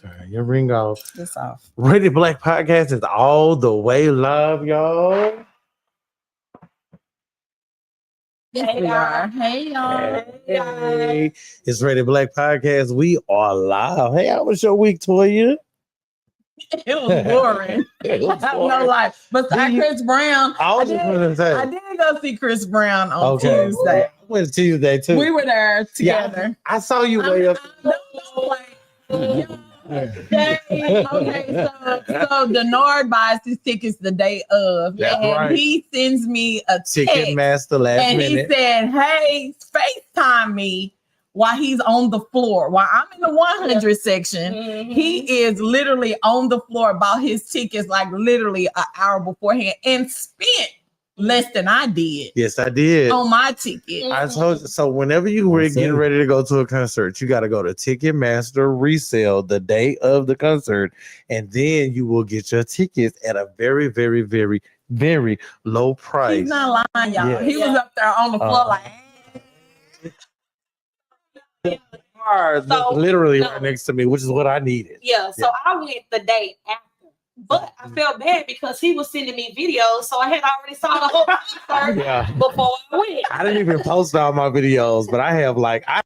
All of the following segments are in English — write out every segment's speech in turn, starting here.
Turn your ring off. It's off. Rated Black Podcast is all the way live, y'all. Yes, we are. Hey, y'all. Hey, it's Rated Black Podcast. We are live. Hey, how was your week, Toya? It was boring. It was I have boring. no life. But Chris Brown. I did go see Chris Brown on Tuesday. I went Tuesday too. We were there together. Yeah, I saw you way up. Okay, so Denard buys his tickets the day of, and he sends me a Ticket Master last minute. He said, "Hey, FaceTime me while he's on the floor. While I'm in the 100 section, he is literally on the floor about his tickets, like literally an hour beforehand, and spent less than I did. Yes, I did on my ticket. I told you. So whenever you were getting ready to go to a concert, you got to go to Ticketmaster resale the day of the concert, and then you will get your tickets at a very, very, very, very low price. He's not lying, y'all. Yeah. He was up there on the floor so, literally right next to me, which is what I needed. Yeah, so I went the day after. But I felt bad because he was sending me videos, so I had already saw the whole concert before I went. I didn't even post all my videos, but I have I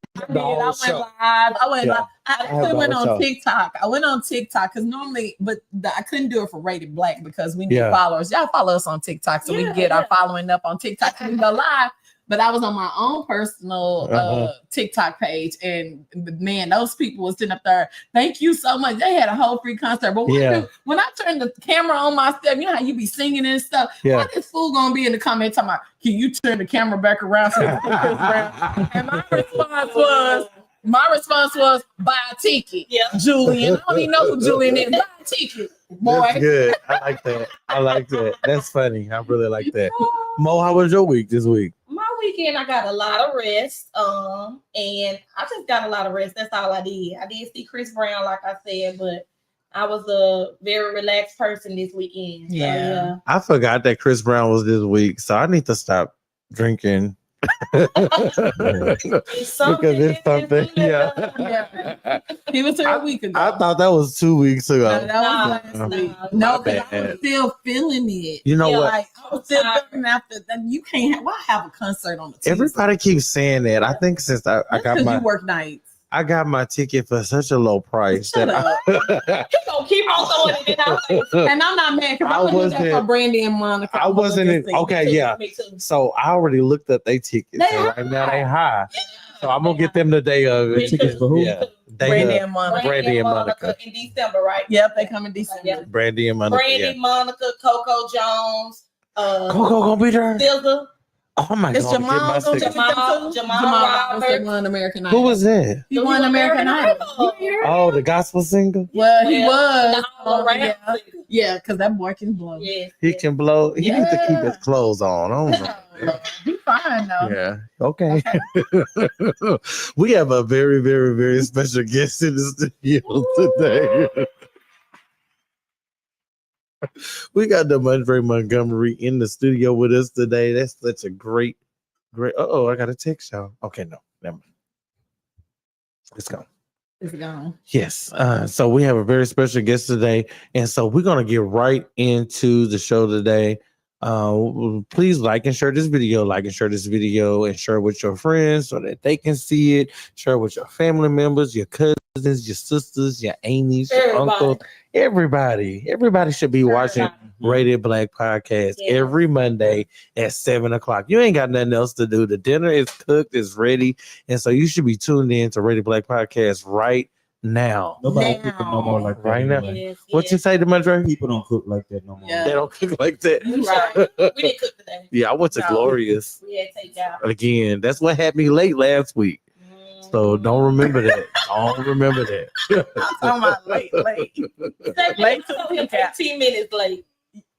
went live. I went on TikTok. I went on TikTok because normally, I couldn't do it for Rated Black because we need followers. Y'all follow us on TikTok so we can get our following up on TikTok and we go live. But I was on my own personal TikTok page, and man, those people were sitting up there. Thank you so much. They had a whole free concert. But when I turned the camera on my stuff, you know how you be singing and stuff. Why this fool gonna be in the comment talking about, can you turn the camera back around? So and my response was, buy a ticket. Yeah, Julian. I don't even know who Julian is. Buy a ticket, boy. That's good. I like that. That's funny. I really like that. Mo, how was your week this week? My weekend, I got a lot of rest. And I just got a lot of rest. That's all I did. I did see Chris Brown, like I said, but I was a very relaxed person this weekend. Yeah. I forgot that Chris Brown was this week, so I need to stop drinking. Because it's something. Yeah. He was here a week ago. I thought that was 2 weeks ago. No, that was last week. No, because I was still feeling it. You know what? Like, I was still feeling after that. You can't have a concert on the Tuesday. Everybody keeps saying that. I think since I got my you work nights. I got my ticket for such a low price he gonna keep on throwing it in. And I'm not mad because I was that for Brandy and Monica. I wasn't in. Okay, yeah. So I already looked up their tickets. Right now they high. So I'm gonna get them the day of it. Tickets for who? Yeah. Brandy and Monica. Brandy and Monica in December, right? Yep, they come in December. Yeah. Brandy and Monica. Brandy, Monica, Coco Jones. Coco gonna be there. Silver. Oh my God! Jamal won American Idol. Who was that? He won American Idol. Oh, the gospel singer. Well, he was. Yeah, because that boy can blow. Yeah, he can blow. He needs to keep his clothes on. I don't know. He's fine though. Yeah. Okay. We have a very, very, very special guest in the studio today. We got Demondre Montgomery in the studio with us today. That's such a great. I got a text, y'all. Okay, no, never mind. It's gone. It's gone. Yes. So we have a very special guest today, and so we're gonna get right into the show today. Please like and share this video. Like and share this video, and share with your friends so that they can see it. Share with your family members, your cousins, your sisters, your aunties, your uncles. Everybody should be watching Rated Black Podcast every Monday at 7:00. You ain't got nothing else to do. The dinner is cooked, it's ready, and so you should be tuned in to Rated Black Podcast right now. Nobody cook no more like that. Right now. What you say, Demondre? People don't cook like that no more. They don't cook like that. Right. We didn't cook today. Yeah, I went to Glorious. We had to take out. Again, that's what had me late last week. So don't remember that. Don't remember that. I'm talking about late. Late to 15 minutes late.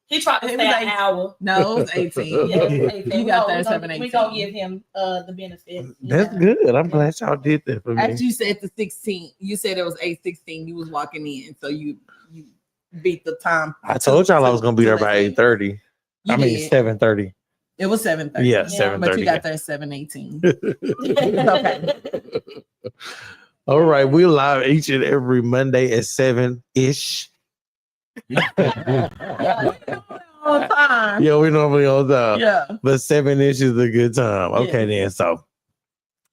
He tried to stay an hour. No, it was 18. Yeah, 18. You got there 7:18. We're going to give him the benefit. That's good. I'm glad y'all did that for me. Actually, you said the 16. You said it was 8:16. You was walking in. So you beat the time. I told y'all I was going to be there by 8:30. I mean, 7:30. It was 7:30. Yeah, 7:30. But you got there 7:18. Okay. All right, we live each and every Monday at 7-ish. On time. Yeah, we normally on time. Yeah. But 7-ish is a good time. Okay, then. So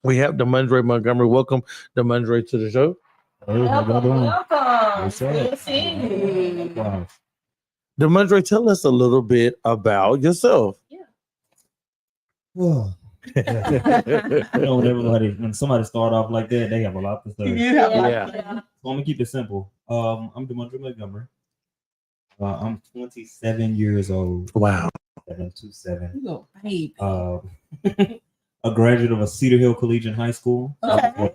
we have Demondre Montgomery. Welcome, Demondre, to the show. Hey, how y'all doing? Welcome. What's up? Good seeing you. Wow. Demondre, tell us a little bit about yourself. You know, when somebody start off like that, they have a lot to say. Yeah. So I'm gonna keep it simple. I'm Demondre Montgomery. I'm 27 years old. Wow. 727. You go, baby. A graduate of a Cedar Hill Collegiate High School. Okay.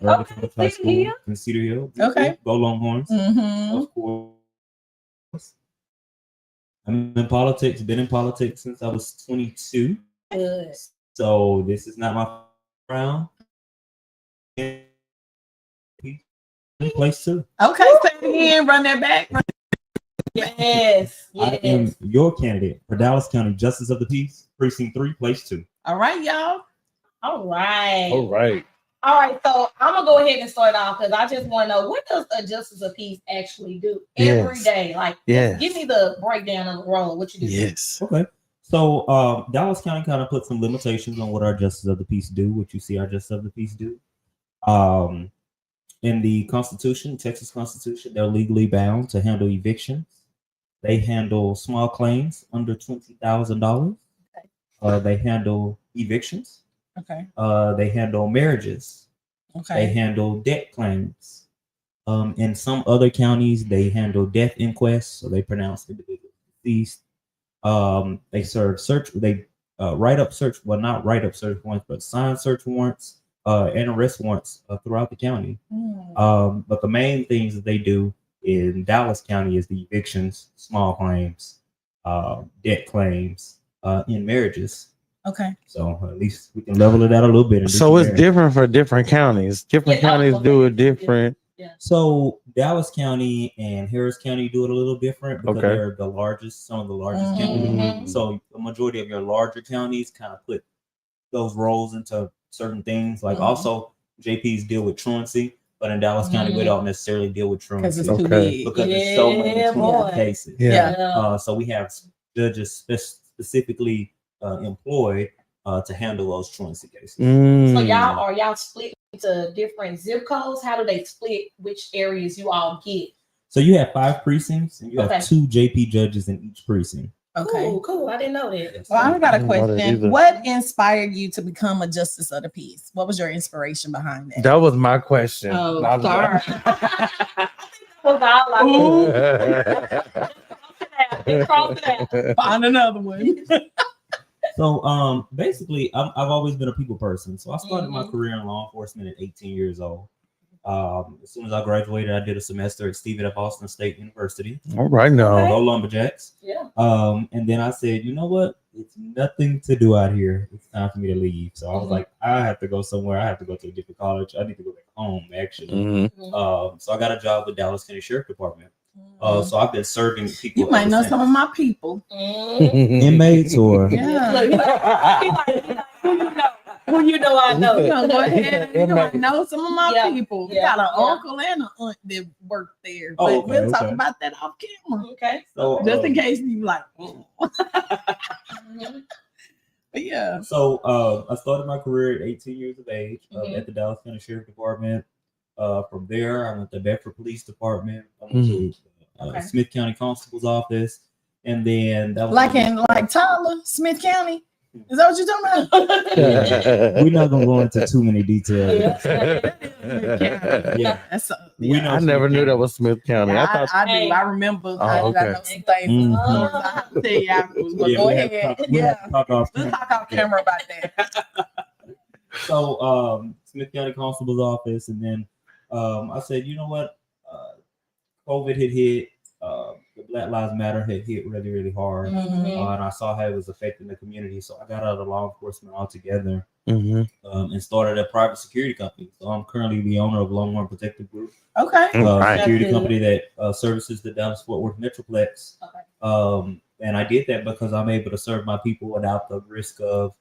High School in Cedar Hill. Okay. Go Longhorns. Mm-hmm. Of course. I'm in politics. Been in politics since I was 22. Good. So this is not my round. Place two. Okay, say it again. Run that back. Yes. I am your candidate for Dallas County Justice of the Peace, Precinct 3, Place 2. All right, y'all. All right. All right. All right. So I'm gonna go ahead and start off because I just want to know, what does a justice of peace actually do every day? Like, Yes. give me the breakdown of the role. What you do? Yes. Okay. So Dallas County kind of put some limitations on what our Justice of the Peace do, what you see our Justice of the Peace do. In the Constitution, Texas Constitution, they're legally bound to handle evictions. They handle small claims under $20,000. Okay. They handle evictions. Okay. They handle marriages. They Okay. handle debt claims. In some other counties, they handle death inquests, so they pronounce individuals deceased. They serve search. They write up search. Well, not write up search warrants, but sign search warrants and arrest warrants throughout the county. But the main things that they do in Dallas County is the evictions, small claims, debt claims, in marriages. Okay. So at least we can level it out a little bit. So it's different for different counties. Different counties do it different. So Dallas County and Harris County do it a little different because they're the largest, some of the largest counties. So the majority of your larger counties kind of put those roles into certain things. Like also JPs deal with truancy, but in Dallas County we don't necessarily deal with truancy Because it's too big. because there's so many truancy cases. Yeah. So we have judges specifically employed to handle those truancy cases. So y'all split into different zip codes? How do they split which areas you all get? So you have 5 precincts and you have 2 JP judges in each precinct. Okay. Cool. I didn't know that. Well, I got a didn't know that question. either. What inspired you to become a justice of the peace? What was your inspiration behind that? That was my question. Oh, Not- sorry. Find another one. So basically I've always been a people person. So I started my career in law enforcement at 18 years old. As soon as I graduated, I did a semester at Stephen F. Austin State University. All right now. Go Lumberjacks. Yeah. And then I said, you know what? It's nothing to do out here. It's time for me to leave. So I was like, I have to go somewhere. I have to go to a different college. I need to go back home, actually. Mhm. So I got a job with Dallas County Sheriff Department. So I've been serving people. You might know some of my people. Inmates or Yeah. Who you know I know. You know, go ahead. You might know some of my people. You got an Yeah. uncle and an aunt that work there. But Oh, okay, we'll talk okay. about that off camera. Okay. so Just in case you like, but yeah. So I started my career at 18 years of age at the Dallas County Sheriff Department. From there, I went to Bedford Police Department. I went to Smith County Constable's office, and then that was Like in Tyler, Smith County. Is that what you're talking about? We're not gonna go into too many details. Yeah. That's We know I never knew that was Smith County. I thought I do. I remember. I know some things. I have to tell you afterwards. But go ahead. Yeah. Let's talk off camera about that. So Smith County Constable's office, and then I said, you know what? COVID had hit. The Black Lives Matter had hit really, really hard, and I saw how it was affecting the community. So I got out of law enforcement altogether and started a private security company. So I'm currently the owner of Longhorn Protective Group, Okay. security company that services the Dallas-Fort Worth Metroplex. And I did that because I'm able to serve my people without the risk of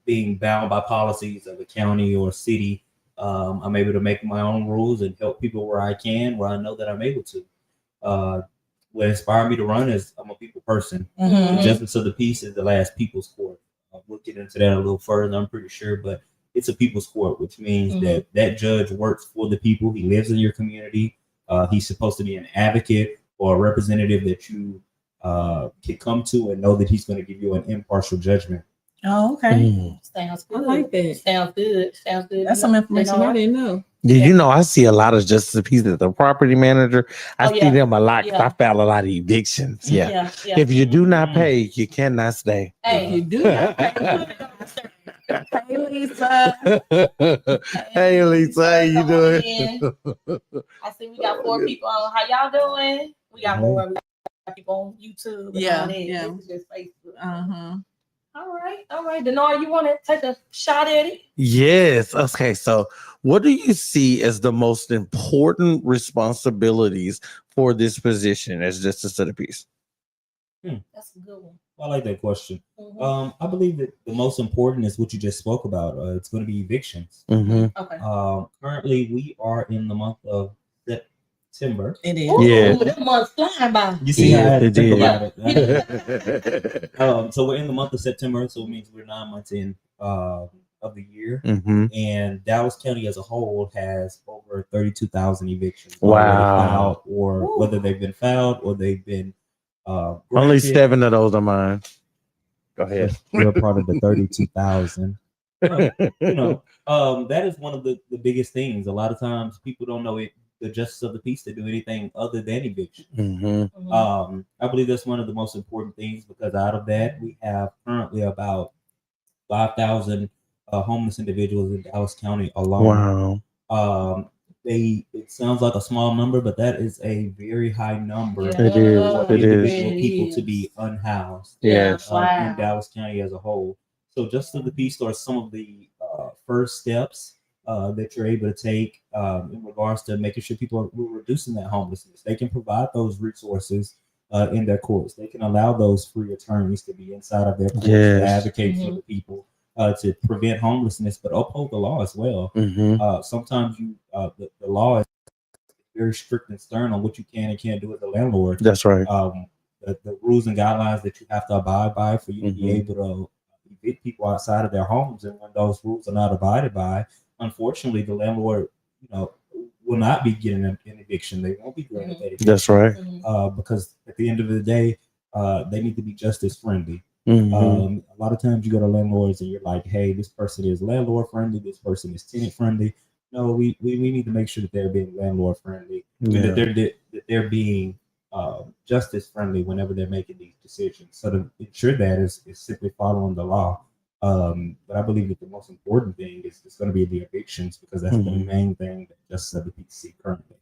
being bound by policies of a county or a city I'm able to make my own rules and help people where I can, where I know that I'm able to. What inspired me to run is I'm a people person. The justice of the peace is the last people's court. We'll get into that a little further, I'm pretty sure, but it's a people's court, which means that judge works for the people. He lives in your community. He's supposed to be an advocate or a representative that you can come to and know that he's going to give you an impartial judgment. Oh, okay. Sounds good. I like that. Sounds good. Sounds good. That's some information I didn't know. Yeah, I see a lot of justice of peace as a property manager. I see them a lot because I file a lot of evictions. Yeah. If you do not pay, you cannot stay. Hey, You do not pay. Hey, Lisa. Hey, Lisa, how you doing? I see we got 4 people on. How y'all doing? We got more. We got people on YouTube. Yeah. This is just Facebook. All right. Denard, you want to take a shot at it? Yes. Okay. So, what do you see as the most important responsibilities for this position as Justice of the Peace? That's a good one. I like that question. I believe that the most important is what you just spoke about. It's going to be evictions. Okay. Currently, we are in the month of September. It is. Ooh, that month's flying by. You see how I think about it. So we're in the month of September, so it means we're 9 months in of the year. And Dallas County as a whole has over 32,000 evictions. Wow. Or whether they've been filed or they've been only 7 of those are mine. Go ahead. We're part of the 32,000. That is one of the biggest things. A lot of times people don't know the justice of the peace to do anything other than eviction. I believe that's one of the most important things because out of that, we have currently about 5,000 homeless individuals in Dallas County alone. Wow. It sounds like a small number, but that is a very high number. It is. For individual people to be unhoused. Yes. In Dallas County as a whole. So Justice of the Peace are some of the first steps that you're able to take in regards to making sure people are reducing that homelessness. They can provide those resources in their courts. They can allow those free attorneys to be inside of their courts to advocate for the people, to prevent homelessness, but uphold the law as well. Sometimes the law is very strict and stern on what you can and can't do as a landlord. That's right. The rules and guidelines that you have to abide by for you to be able to evict people outside of their homes, and when those rules are not abided by, unfortunately, the landlord, will not be getting an eviction. They won't be granted that eviction. That's right. Because at the end of the day, they need to be justice friendly. A lot of times you go to landlords and you're like, hey, this person is landlord friendly. This person is tenant friendly. No, we need to make sure that they're being landlord friendly. That they're being justice friendly whenever they're making these decisions. So to ensure that is simply following the law. But I believe that the most important thing is going to be the evictions because that's the main thing that Justice of the Peace see currently.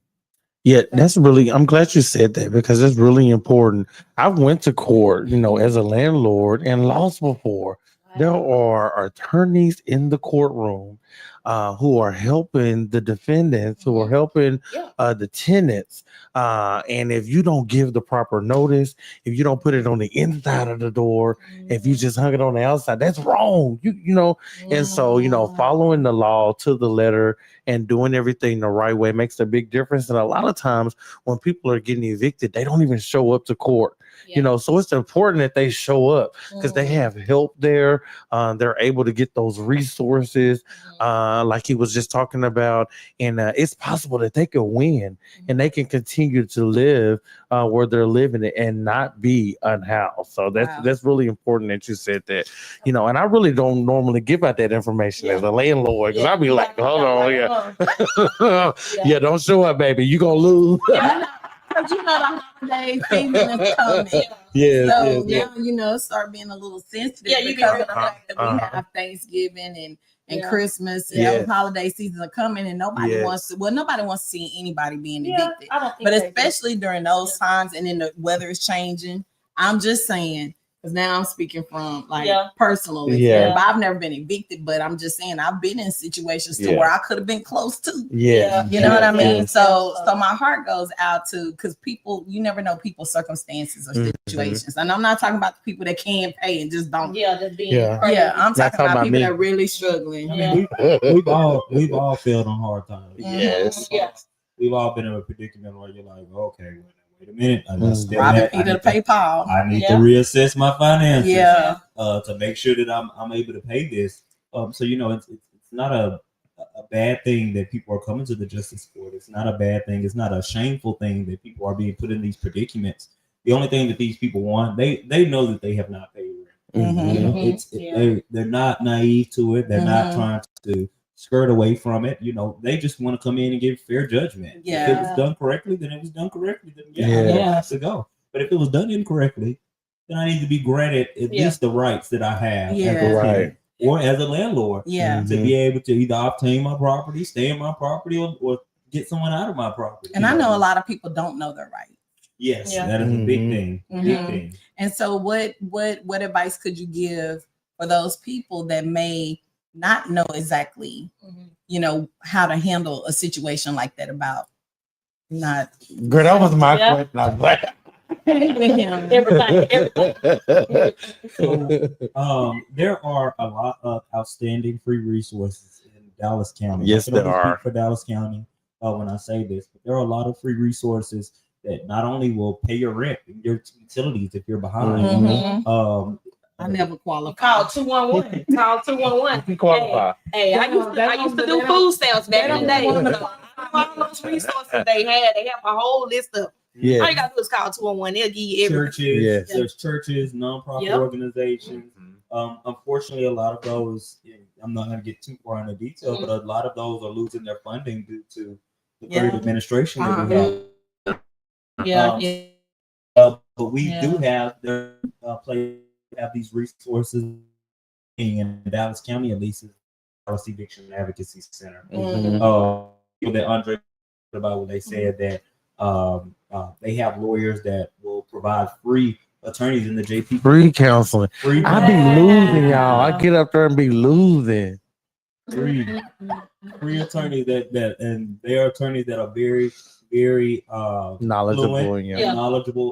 Yeah, I'm glad you said that because that's really important. I went to court, as a landlord and lost before. There are attorneys in the courtroom who are helping the defendants, who are helping the tenants. And if you don't give the proper notice, if you don't put it on the inside of the door, if you just hung it on the outside, that's wrong. And so, following the law to the letter and doing everything the right way makes a big difference. And a lot of times when people are getting evicted, they don't even show up to court. So it's important that they show up because they have help there. They're able to get those resources like he was just talking about. And it's possible that they could win and they can continue to live where they're living and not be unhoused. So that's really important that you said that, and I really don't normally give out that information as a landlord because I'll be like, hold on, don't show up, baby. You're going to lose. Because the holiday season is coming. Now, start being a little sensitive because of the fact that we have Thanksgiving and Christmas and those holiday seasons are coming and nobody wants to see anybody being evicted. But especially during those times and then the weather is changing. I'm just saying, Because now I'm speaking from like Yeah. personal. Yeah. But I've never been evicted, but I'm just saying I've been in situations to Yeah. where I could have been close to. Yeah. You know what I mean? Yeah. So my heart goes out to, because people, you never know people's circumstances or situations. And I'm not talking about the people that can't pay and just don't. Just being Yeah, I'm Not talking about people me. that are really struggling. We've all failed on hard times. Yes. We've all been in a predicament where you're like, okay, wait a minute, I just Robbing Peter to pay Paul. I need to reassess my finances. To make sure that I'm able to pay this. So it's not a bad thing that people are coming to the justice court. It's not a bad thing. It's not a shameful thing that people are being put in these predicaments. The only thing that these people want, they know that they have not paid rent. They're not naive to it. They're not trying to skirt away from it. They just want to come in and give fair judgment. If it was done correctly, then it was done correctly. Then I have to go. But if it was done incorrectly, then I need to be granted at least the rights that I have as a tenant or as a landlord to be able to either obtain my property, stay in my property, or get someone out of my property. And I know a lot of people don't know their rights. Yes, that is a big thing. Big thing. And so what advice could you give for those people that may not know exactly, how to handle a situation like that about not. Girl, that was my question. I'm glad. Everything. So, there are a lot of outstanding free resources in Dallas County. Yes, there are. For Dallas County, when I say this, but there are a lot of free resources that not only will pay your rent, your utilities if you're behind. I never qualified. Call 211. Call 211. You qualify. Hey, I used to do food stamps back in the day. All those resources they have a whole list of. All you gotta do is call 211. They'll give you everything. Churches, there's churches, nonprofit organizations. Unfortunately, a lot of those, I'm not going to get too far into detail, but a lot of those are losing their funding due to the great administration that we have. But we do have these resources in Dallas County, at least, Dallas Eviction Advocacy Center. That Andre about when they said that they have lawyers that will provide free attorneys in the JP. Free counseling. I be losing, y'all. I get up there and be losing. Free attorneys that and they are attorneys that are very, very knowledgeable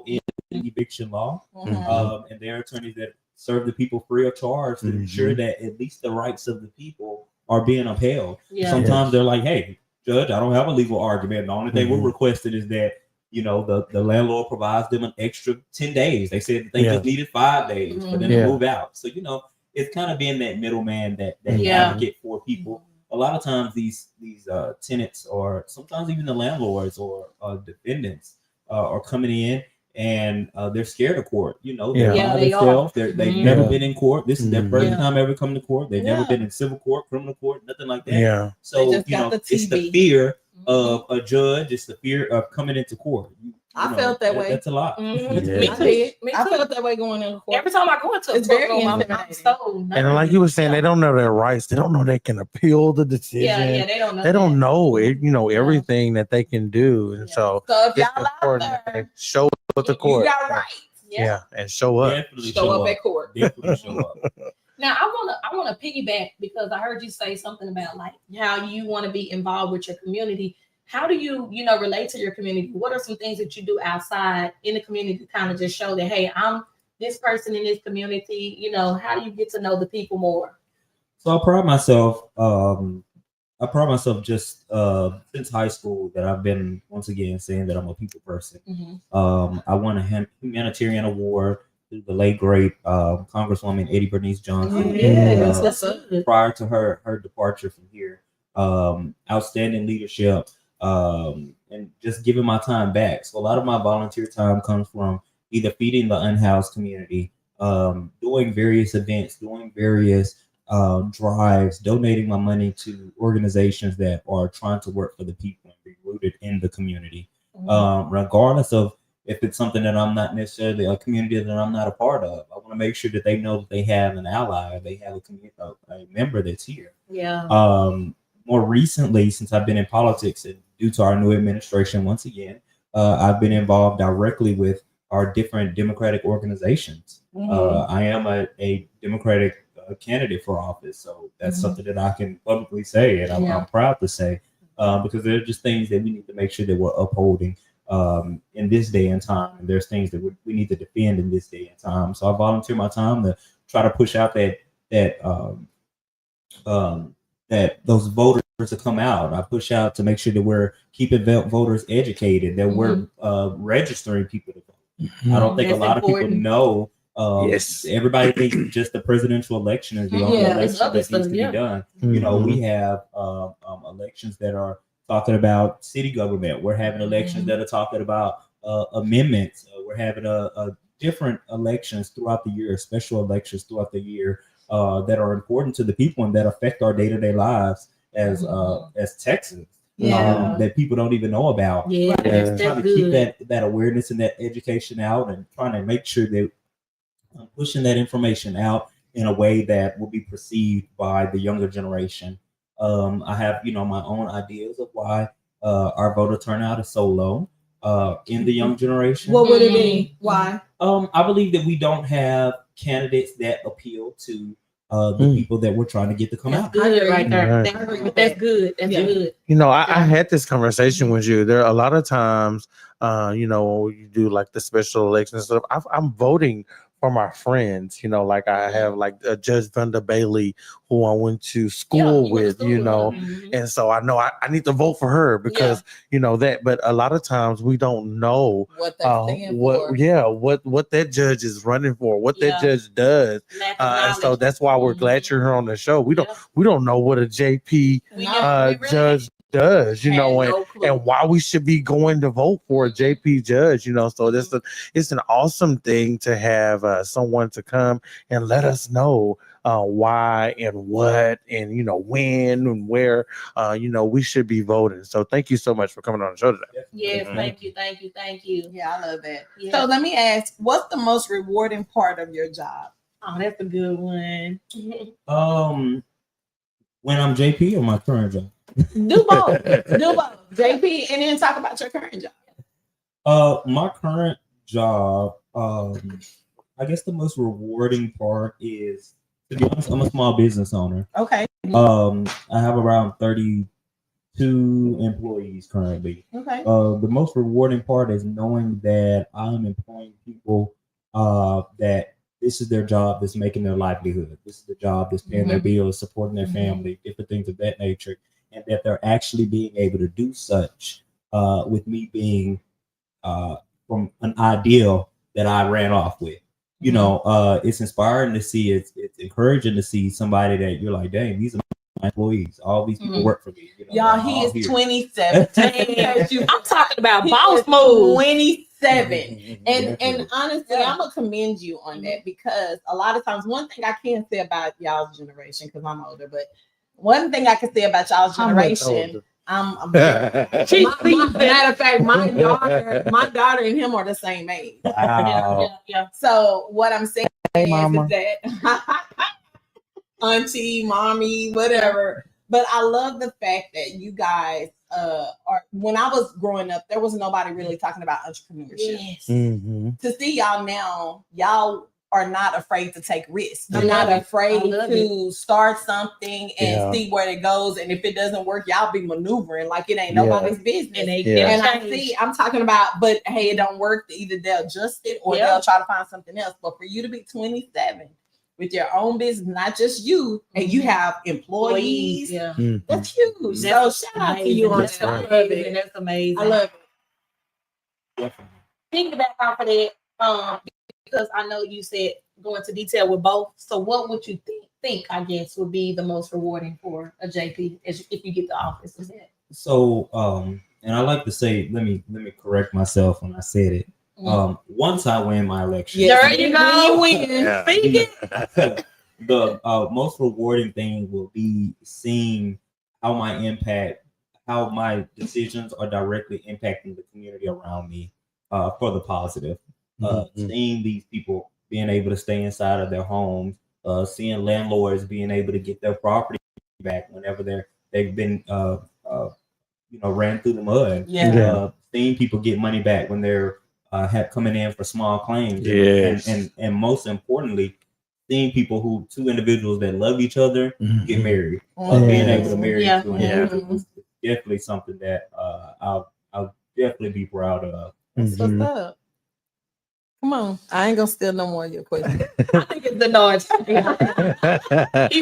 in eviction law. And they're attorneys that serve the people free of charge to ensure that at least the rights of the people are being upheld. Sometimes they're like, hey, Judge, I don't have a legal argument. The only thing we're requesting is that the landlord provides them an extra 10 days. They said that they just needed 5 days for them to move out. So it's kind of being that middleman that advocate for people. A lot of times these tenants, or sometimes even the landlords or defendants are coming in and they're scared of court. They're by themselves. They've never been in court. This is their first time ever coming to court. They've never been in civil court, criminal court, nothing like that. So it's the fear of a judge. It's the fear of coming into court. I felt that way. That's a lot. Me too. I felt that way going into court. Every time I go into a courtroom, I'm so nervous. And like you were saying, they don't know their rights. They don't know they can appeal the decision. They don't know. They don't know it. Everything that they can do. And so if y'all out there, show up at the court. You got rights. And show up. Definitely show up at court. Definitely show up. Now I wanna piggyback, because I heard you say something about like how you want to be involved with your community. How do you relate to your community? What are some things that you do outside in the community to kind of just show that, hey, I'm this person in this community? How do you get to know the people more? So I pride myself just since high school that I've been, once again, saying that I'm a people person. I won a humanitarian award through the late great Congresswoman Eddie Bernice Johnson. Prior to her departure from here, outstanding leadership, and just giving my time back. So a lot of my volunteer time comes from either feeding the unhoused community, doing various events, doing various drives, donating my money to organizations that are trying to work for the people and be rooted in the community, regardless of if it's something that I'm not necessarily a community that I'm not a part of. I want to make sure that they know that they have an ally, they have a member that's here. More recently, since I've been in politics and due to our new administration, once again, I've been involved directly with our different Democratic organizations. I am a Democratic candidate for office, so that's something that I can publicly say, and I'm proud to say, because there are just things that we need to make sure that we're upholding in this day and time, and there's things that we need to defend in this day and time. So I volunteer my time to try to push out that those voters to come out. I push out to make sure that we're keeping voters educated, that we're registering people to vote. I don't think a lot of people know. Everybody thinks just the presidential election is the only election that needs to be done. You know, we have elections that are talking about city government. We're having elections that are talking about amendments. We're having different elections throughout the year, special elections throughout the year that are important to the people and that affect our day-to-day lives as Texans. That people don't even know about. Trying to keep that awareness and that education out, and trying to make sure that I'm pushing that information out in a way that will be perceived by the younger generation. I have, my own ideas of why our voter turnout is so low in the young generation. What would it be? Why? I believe that we don't have candidates that appeal to the people that we're trying to get to come out. Good right there. Right. That's good. That's good. I had this conversation with you. There are a lot of times, when you do like the special election stuff, I'm voting for my friends, like I have like Judge Vanda Bailey, who I went to school with, and so I know I need to vote for her because that. But a lot of times we don't know what that judge is running for, what that judge does, and so that's why we're glad you're here on the show. We don't know what a JP judge does, and why we should be going to vote for a JP judge, so it's an awesome thing to have someone to come and let us know why and what and when and where we should be voting. So thank you so much for coming on the show today. Yes, thank you. Yeah, I love that. So let me ask, what's the most rewarding part of your job? Oh, that's a good one. When I'm JP or my current job? Do both. JP, and then talk about your current job. My current job, I guess the most rewarding part is, to be honest, I'm a small business owner. Okay. I have around 32 employees currently. Okay. The most rewarding part is knowing that I'm employing people that this is their job that's making their livelihood. This is the job that's paying their bills, supporting their family, different things of that nature. And that they're actually being able to do such with me being from an ideal that I ran off with. It's inspiring to see. It's encouraging to see somebody that you're like, dang, these are my employees. All these people work for me. Y'all, he is 27. I'm talking about boss mode. 27. And honestly, I'm gonna commend you on that, because a lot of times, one thing I can say about y'all's generation, because I'm older, but one thing I can say about y'all's generation, matter of fact, my daughter and him are the same age. Wow. So what I'm saying is mama. that auntie, mommy, whatever. But I love the fact that you guys are. When I was growing up, there was nobody really talking about entrepreneurship. Yes. To see y'all now, y'all are not afraid to take risks. You're not afraid to start something and see where it goes. And if it doesn't work, y'all be maneuvering like it ain't nobody's business. And I'm talking about, but hey, it don't work. Either they'll adjust it or they'll try to find something else. But for you to be 27 with your own business, not just you, and you have employees, that's huge. So shout out to you on that. That's amazing. I love it. Thinking back off of that, because I know you said go into detail with both. So what would you think I guess would be the most rewarding for a JP if you get the office? So and I like to say, let me correct myself when I said it. Once I win my election, there you go. You win. The most rewarding thing will be seeing how my decisions are directly impacting the community around me for the positive. Seeing these people being able to stay inside of their homes, seeing landlords being able to get their property back whenever they've been ran through the mud. Seeing people get money back when they're have coming in for small claims. Yes. And most importantly, seeing people two individuals that love each other get married. Being able to marry two individuals is definitely something that I'll definitely be proud of. That's what's up. Come on, I ain't gonna steal no more of your questions. I think it's the noise. He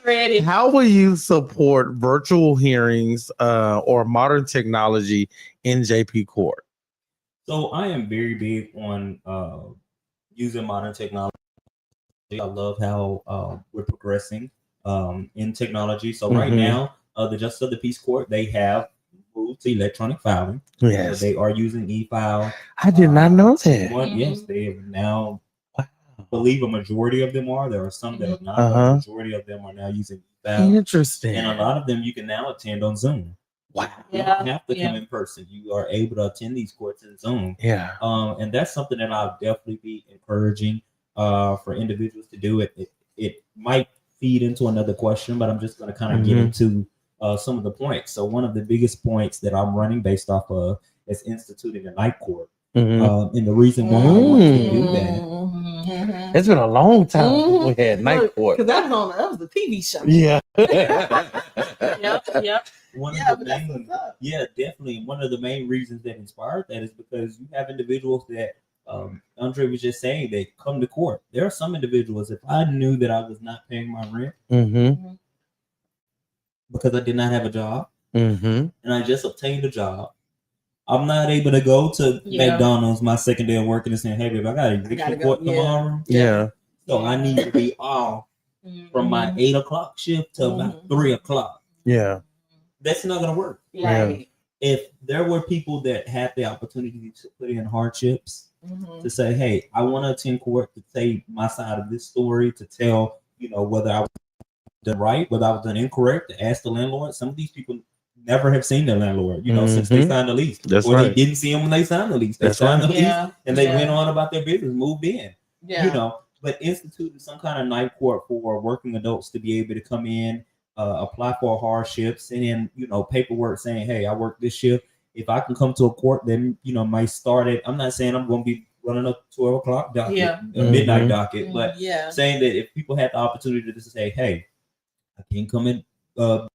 ready. How will you support virtual hearings or modern technology in JP Court? So I am very big on using modern technology. I love how we're progressing in technology. So right now, the Justice of the Peace Court, they have moved to electronic filing. Yes. They are using e-file. I did not know that. Yes, they have now, I believe a majority of them are. There are some that have not, but a majority of them are now using e-file. Interesting. And a lot of them you can now attend on Zoom. Wow. You don't have to come in person. You are able to attend these courts in Zoom. Yeah. And that's something that I'll definitely be encouraging for individuals to do. It might feed into another question, but I'm just going to kind of get into some of the points. So one of the biggest points that I'm running based off of is instituting a night court. And the reason why I want to do that, it's been a long time since we had night court. Because that was the TV show. Yeah. Yep. Definitely. One of the main reasons that inspired that is because you have individuals that Andre was just saying they come to court. There are some individuals, if I knew that I was not paying my rent because I did not have a job and I just obtained a job, I'm not able to go to McDonald's my second day of working and saying, hey, babe, I got a eviction court tomorrow. Yeah. So I need to be off from my 8 o'clock shift to about 3 o'clock. Yeah. That's not going to work. Right. If there were people that had the opportunity to put in hardships, to say, hey, I want to attend court to say my side of this story, to tell, whether I was done right, whether I was done incorrect, to ask the landlord. Some of these people never have seen their landlord, since they signed the lease. They didn't see him when they signed the lease. They signed the lease and they went on about their business, moved in. But instituting some kind of night court for working adults to be able to come in, apply for a hardship, send in, paperwork saying, hey, I work this shift. If I can come to a court, then, might start it. I'm not saying I'm going to be running a 12 o'clock docket, a midnight docket, but saying that if people had the opportunity to say, hey, I can't come in 8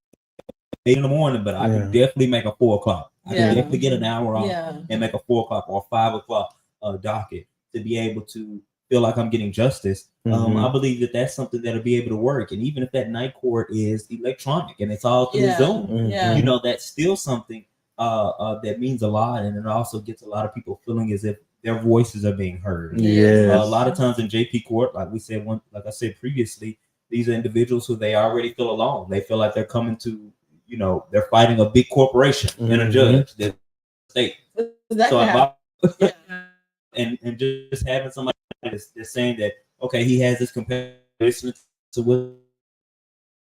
in the morning, but I can definitely make a 4 o'clock. I can definitely get an hour off and make a 4 o'clock or 5 o'clock docket to be able to feel like I'm getting justice. I believe that that's something that'll be able to work. And even if that night court is electronic and it's all through Zoom, that's still something that means a lot. And it also gets a lot of people feeling as if their voices are being heard. A lot of times in JP court, like I said previously, these are individuals who they already feel alone. They feel like they're coming to, they're fighting a big corporation and a judge, the state. And just having somebody that's saying that, okay, he has this comparison to what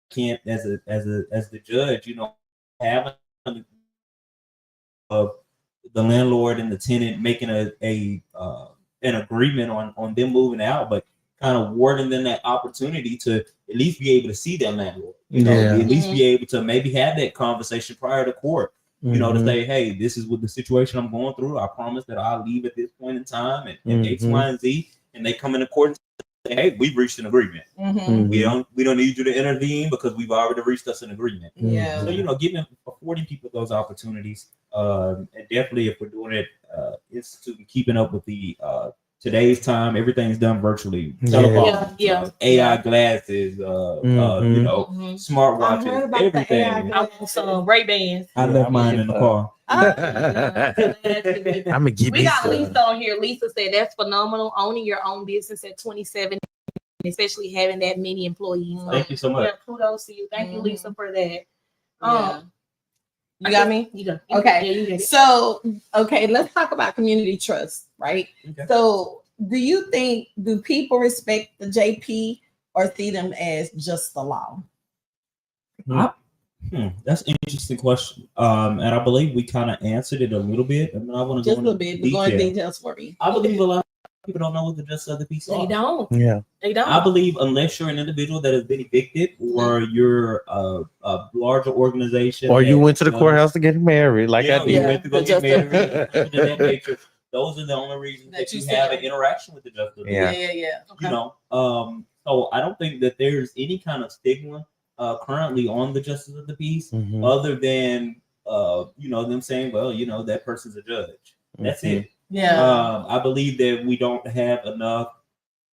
can't as the judge, having of the landlord and the tenant making an agreement on them moving out, but kind of awarding them that opportunity to at least be able to see their landlord, at least be able to maybe have that conversation prior to court, to say, hey, this is what the situation I'm going through. I promise that I'll leave at this point in time and X, Y, and Z. And they come into court and say, hey, we've reached an agreement. We don't need you to intervene because we've already reached us an agreement. So, affording people those opportunities, and definitely if we're doing it, instituting, keeping up with the today's time, everything's done virtually. Telephones, AI glasses, smartwatches, everything. I want some Ray-Bans. I left mine in the car. I'm gonna give We got Lisa on here. Lisa said that's phenomenal. Owning your own business at 27, especially having that many employees. Thank you so much. Kudos to you. Thank you, Lisa, for that. You got me? You got okay. So, let's talk about community trust, right? Okay. So, do people respect the JP or see them as just the law? That's an interesting question. And I believe we kind of answered it a little bit. I want to just a little bit. Go into details for me. I believe a lot of people don't know what the justice of the peace They are. don't. Yeah. They don't. I believe unless you're an individual that has been evicted, or you're a larger organization, Or you that went to the does- courthouse to get married, like yeah, I you did. went to go the get justice- married, things of that nature. Those are the only reasons That that you you have see. an interaction with the justice. Yeah. Yeah. Okay. You know, so I don't think that there's any kind of stigma currently on the justice of the peace, Mhm. other than you know, them saying, well, you know, that person's a judge. That's Mhm. it. Yeah. I believe that we don't have enough.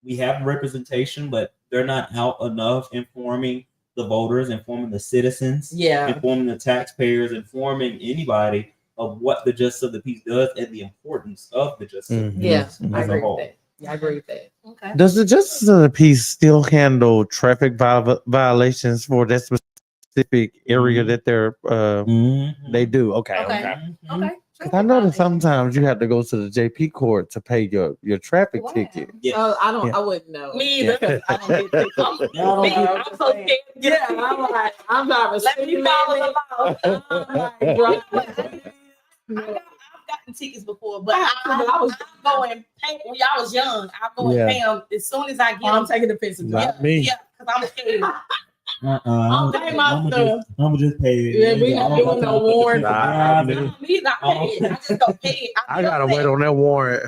We have representation, but they're not out enough informing the voters, informing the citizens, Yeah. informing the taxpayers, informing anybody of what the justice of the peace does and the importance of the justice of the Mhm. Yeah. peace Mhm. I as a agree whole. with that. Yeah, I agree with that. Okay. Does the Justice of the Peace still handle traffic violations for that specific area Mhm. that they're Mhm. they do? Okay. Okay. Mhm. Okay. Because I know that sometimes you have to go to the JP court to pay your traffic Wow. ticket. Yes. I don't. Yeah. I wouldn't know. Me either. Yeah. I don't get tickets. Y'all don't I'm get- so scared. to get Yeah, a ticket. I'm like, I'm not Let me follow the law. I'm like, You bro. know what? I've gotten tickets before, but I was- I go and pay when y'all was young. I go and Yeah. pay them as soon as I get I'm them. taking the picture. Not me. Yeah, because I'm scared. I'll pay my stuff. I'm just pay it. Yeah, we not doing no warrant. Nah, No, me not pay it. I just go pay it. I gotta wait on that warrant.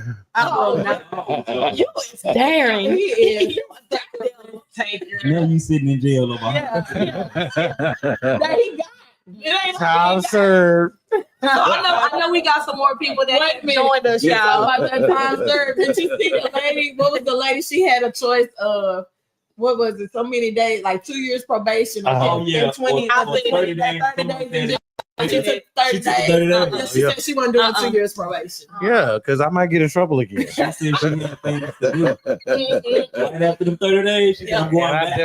You is daring. He is. You a goddamn taker. Now you sitting in jail about Yeah. That he got. It ain't Time served. So I know we got some more people that Wait a have minute. joined us, You talking y'all. about that time served? Did you see the lady? What was the lady? She had a choice of what was it? So many days, like 2 years probation, or Oh, yeah. 20, I or think 30 30 days in jail. She took 30 She took days. 30 days. Yeah, she Yeah. said she wasn't doing Uh-uh. 2 years probation. Yeah, because I might get in trouble again. She said she had things to do. Mhm. Right after them 30 days, she said, I'm Yeah, going I back.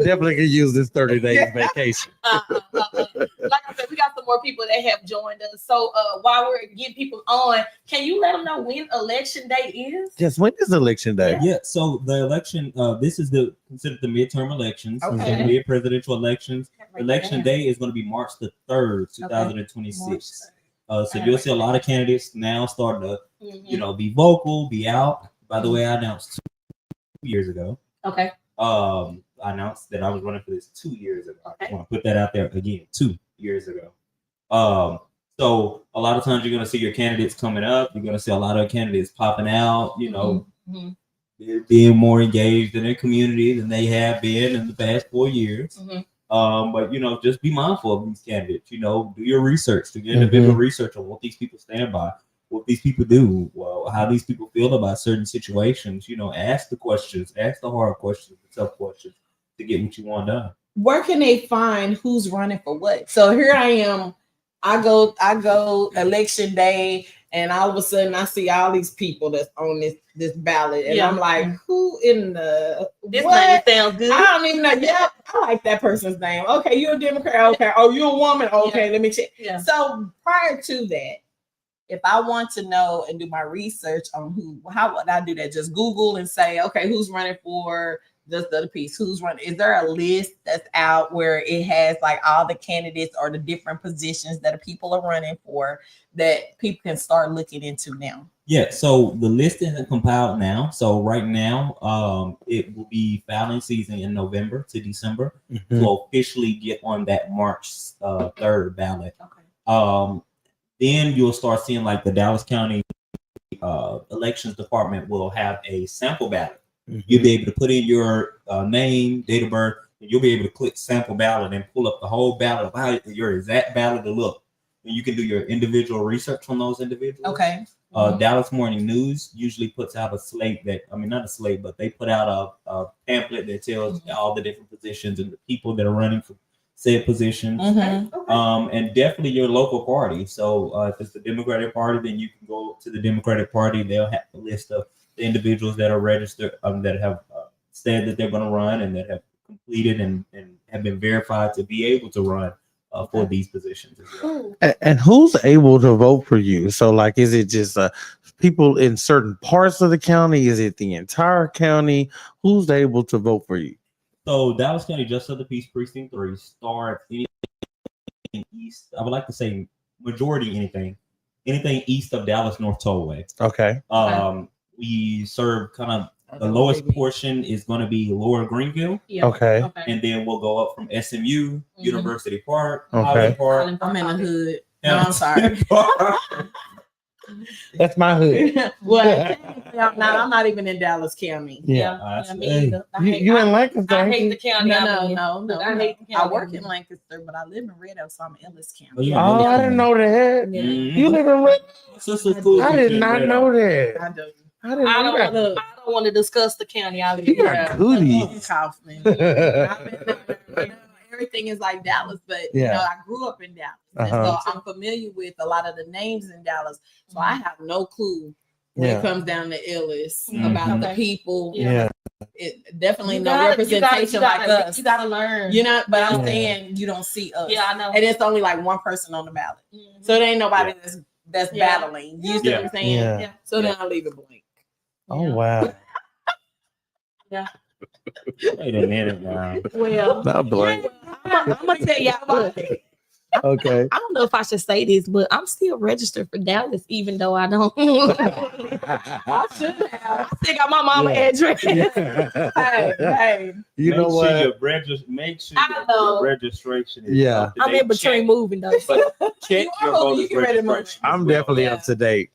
definitely can use this 30 days vacation. Like I said, we got some more people that have joined us. So while we're getting people on, can you let them know when election day is? Yes, when is election day? Yeah, so the election, this is considered the midterm elections, so Okay. mid presidential elections. Election day is going to be March the 3rd, 2026. So you'll see a lot of candidates now starting to, you know, be vocal, be out. By the way, I announced 2 years ago. Okay. I announced that I was running for this 2 years ago. I Okay. want to put that out there again, 2 years ago. So a lot of times you're going to see your candidates coming up. You're going to see a lot of candidates popping out, you know, Mhm. they're being more engaged in their community than they have been in the past 4 years. Mhm. But you know, just be mindful of these candidates. You know, do your research, do your individual research on what these people stand by, what these people do, well, how these people feel about certain situations. You know, ask the questions, ask the hard questions, the tough questions to get what you want done. Where can they find who's running for what? So here I am. I go election day, and all of a sudden I see all these people that's on this ballot, and Yeah. I'm like, who in the This what? name sounds good. I don't even know. Yeah, I like that person's name. Okay, you're a Democrat. Okay. Oh, you're a woman. Okay, let me check. Yeah. So prior to that, if I want to know and do my research on how would I do that? Just Google and say, okay, who's running for just the piece? Who's running? Is there a list that's out where it has like all the candidates or the different positions that people are running for that people can start looking into now? Yeah, so the list isn't compiled now. So right now, it will be filing season in November to December. So officially get on that March 3rd ballot. Okay. Then you'll start seeing like the Dallas County elections department will have a sample ballot. You'll be able to put in your name, date of birth, and you'll be able to click sample ballot and pull up the whole ballot of how your exact ballot to look. And you can do your individual research on those individuals. Okay. Dallas Morning News usually puts out a slate not a slate, but they put out a pamphlet that tells all the different positions and the people that are running for said positions. And definitely your local party. So if it's the Democratic Party, then you can go to the Democratic Party. They'll have a list of the individuals that are registered, that have said that they're going to run and that have completed and have been verified to be able to run for these positions as well. And who's able to vote for you? So, like, is it just people in certain parts of the county? Is it the entire county? Who's able to vote for you? So, Dallas County Justice of the Peace Precinct 3 starts anything east. I would like to say majority anything anything east of Dallas North Tollway. Okay. We serve kind of the lowest portion is going to be Lower Greenville. Yeah. Okay. And then we'll go up from SMU, University Park, Okay. Highland Park. I'm in the hood. Yeah. No, I'm sorry. That's my hood. Well, I'm not even in Dallas County. Yeah. Me either. You in Lancaster? I hate the county. No. I hate the county. I work in Lancaster, but I live in Red Oak, so I'm in Ellis County. Oh, yeah. Oh, I didn't know that. Yeah. You live in Red? I did not know that. I do. I didn't I know don't that. want to discuss the county. I live You in. got cooties. Kaufman. I've been there. Everything is like Dallas, but you know, I grew up in Dallas, and so I'm familiar with a lot of the names in Dallas. So I have no clue when it comes down to Ellis about the people. Yeah. It definitely no representation like us. You gotta learn. You know, but I'm saying you don't see us. Yeah, I know. And it's only like one person on the ballot. So there ain't nobody that's battling. You see what I'm saying? Yeah. So then I leave it blank. Oh wow. Wait a minute now. Well, Not blank. I'm gonna tell y'all what. Okay. I don't know if I should say this, but I'm still registered for Dallas, even though I don't. I should have. I still got my mama address. Hey. You know what? Make sure I know. your registration is Yeah. I'm in between moving though. Check your voter's registration. I'm definitely up to date.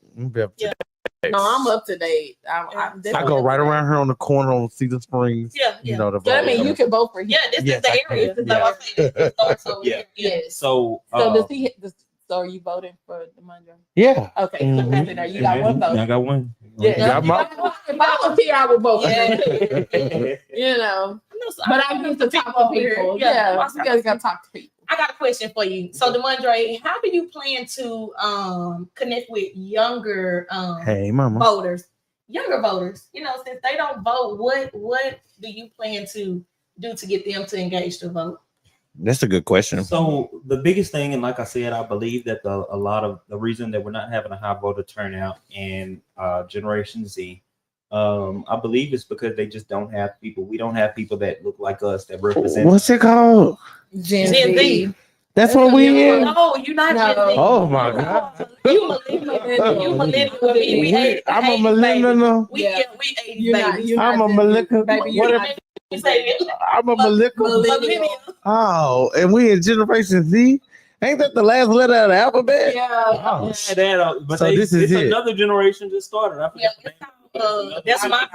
No, I'm up to date. I'm I go right around here on the corner on Cedar Springs. Yeah, You know the So I mean, you can vote for him. Yeah, this Yes, is the I area. can. This is how I say this starts over Yeah. here. Yes. So, So does he? So are you voting for Demondre? Yeah. Okay. So that's it. You got one vote. I got one. Yeah. Got my- If I was here, I would vote for Yeah. him. You know. But I'm used to talk to people. Yeah. Yeah. You guys got to talk to people. I got a question for you. So, Demondre, how do you plan to connect with younger Hey, mama. voters? Younger voters, you know, since they don't vote, what do you plan to do to get them to engage to vote? That's a good question. So the biggest thing, and like I said, I believe that a lot of the reason that we're not having a high voter turnout in Generation Z, I believe it's because they just don't have people. We don't have people that look like us that represent. What's it called? Gen Z. Z. That's what we in. No, you're not Gen Z. Oh my God. You millennial. You millennial. I'm a millennial. We 80s, You're not- baby. you're not I'm a Gen Z. millennial. Baby, What you're am- not You say it. I'm a millennial. Millennial. Oh, and we in Generation Z. Ain't that the last letter of the alphabet? Yeah. Oh, But So this is it's it. another generation just started. I Yeah, forgot. that's my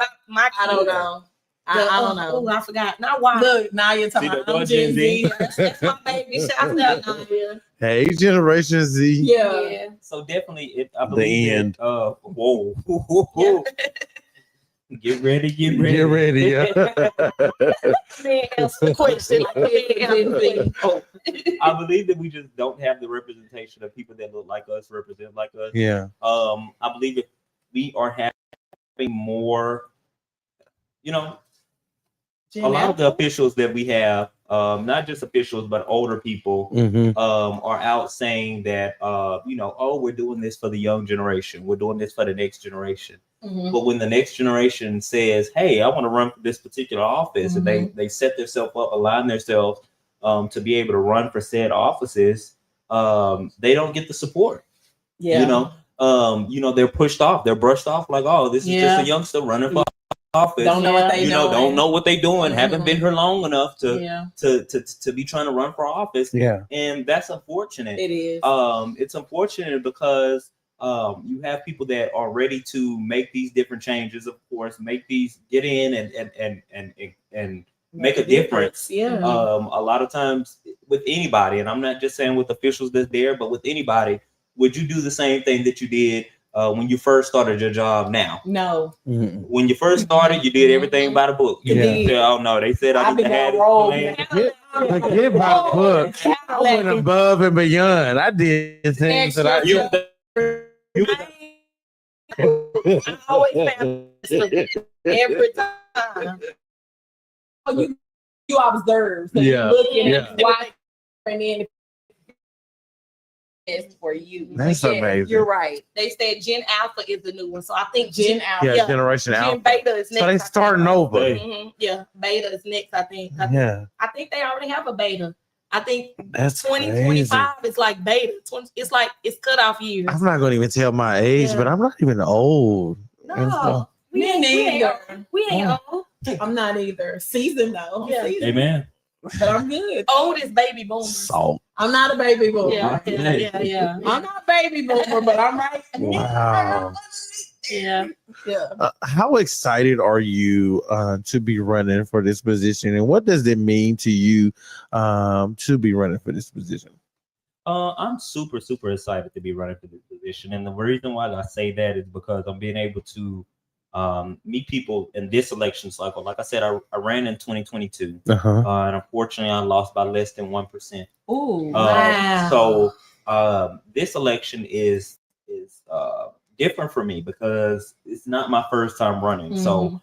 I don't know. I don't know. Oh, I forgot. Not why. Look, now you're talking See, about the I'm Gen Gen Z. Z. That's my baby. Shout out Nadia. Hey, Generation Z. Yeah. So definitely, I The believe end. that, whoa. Get ready. Get ready. Yeah. Man, answer the question. I believe that we just don't have the representation of people that look like us, represent like us. Yeah. I believe that we are having more, a lot of the officials that we have, not just officials, but older people, are out saying that, we're doing this for the young generation. We're doing this for the next generation. But when the next generation says, hey, I want to run for this particular office, and they set themselves up, align themselves to be able to run for said offices, they don't get the support. Yeah. They're pushed off. They're brushed off like, oh, this is just a youngster running for office. Don't know what they don't know what they're doing. Haven't been here long enough to be trying to run for office. Yeah. And that's unfortunate. It is. It's unfortunate because you have people that are ready to make these different changes, of course, get in and make a difference. Yeah. A lot of times with anybody, and I'm not just saying with officials that's there, but with anybody, would you do the same thing that you did when you first started your job now? No. When you first started, you did everything by the book. You didn't say, oh no, they said I need to have this plan. Forget about the book. I went above and beyond. I did things that I I always found every time. Oh, you observe. So Yeah. You looking Yeah. and why and then it's for you. That's But yeah, amazing. You're right. They said Gen Alpha is the new one, so I think Gen Alpha. Yeah, Generation Gen Alpha. Beta is next. So they starting over. Yeah, Beta is next. I think. Yeah. I think they already have a Beta. I think That's 2025 is like beta. It's like it's cutoff years. I'm not gonna even tell my age, but I'm not even old. No, we Me ain't neither. We ain't old. I'm not either. Seasoned though. Yeah. Amen. But I'm good. Old is baby boomers. Salt. I'm not a baby boomer. Yeah. I'm not a baby boomer, but I'm right. Wow. Yeah. How excited are you to be running for this position, and what does it mean to you to be running for this position? I'm super excited to be running for this position, and the reason why I say that is because I'm being able to meet people in this election cycle. Like I said, I ran in 2022, and unfortunately, I lost by less than 1%. Oh, wow! So this election is different for me because it's not my first time running. So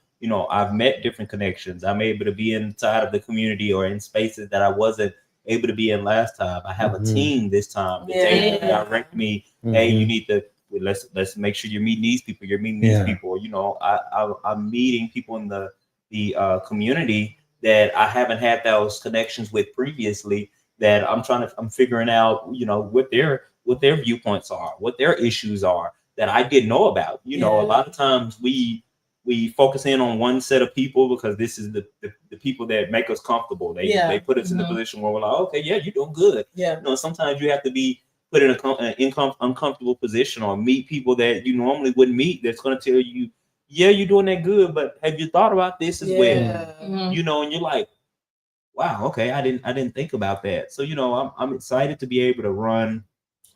I've met different connections. I'm able to be inside of the community or in spaces that I wasn't able to be in last time. I have a team this time that's able to direct me. Hey, you need to let's make sure you're meeting these people. You're meeting these people. I'm meeting people in the community that I haven't had those connections with previously. That I'm figuring out, what their viewpoints are, what their issues are that I didn't know about. A lot of times we focus in on one set of people because this is the people that make us comfortable. They put us in the position where we're like, okay, yeah, you're doing good. Yeah. Sometimes you have to be put in an uncomfortable position or meet people that you normally wouldn't meet. That's going to tell you, yeah, you're doing that good, but have you thought about this as well? And you're like, wow, okay, I didn't think about that. So I'm excited to be able to run.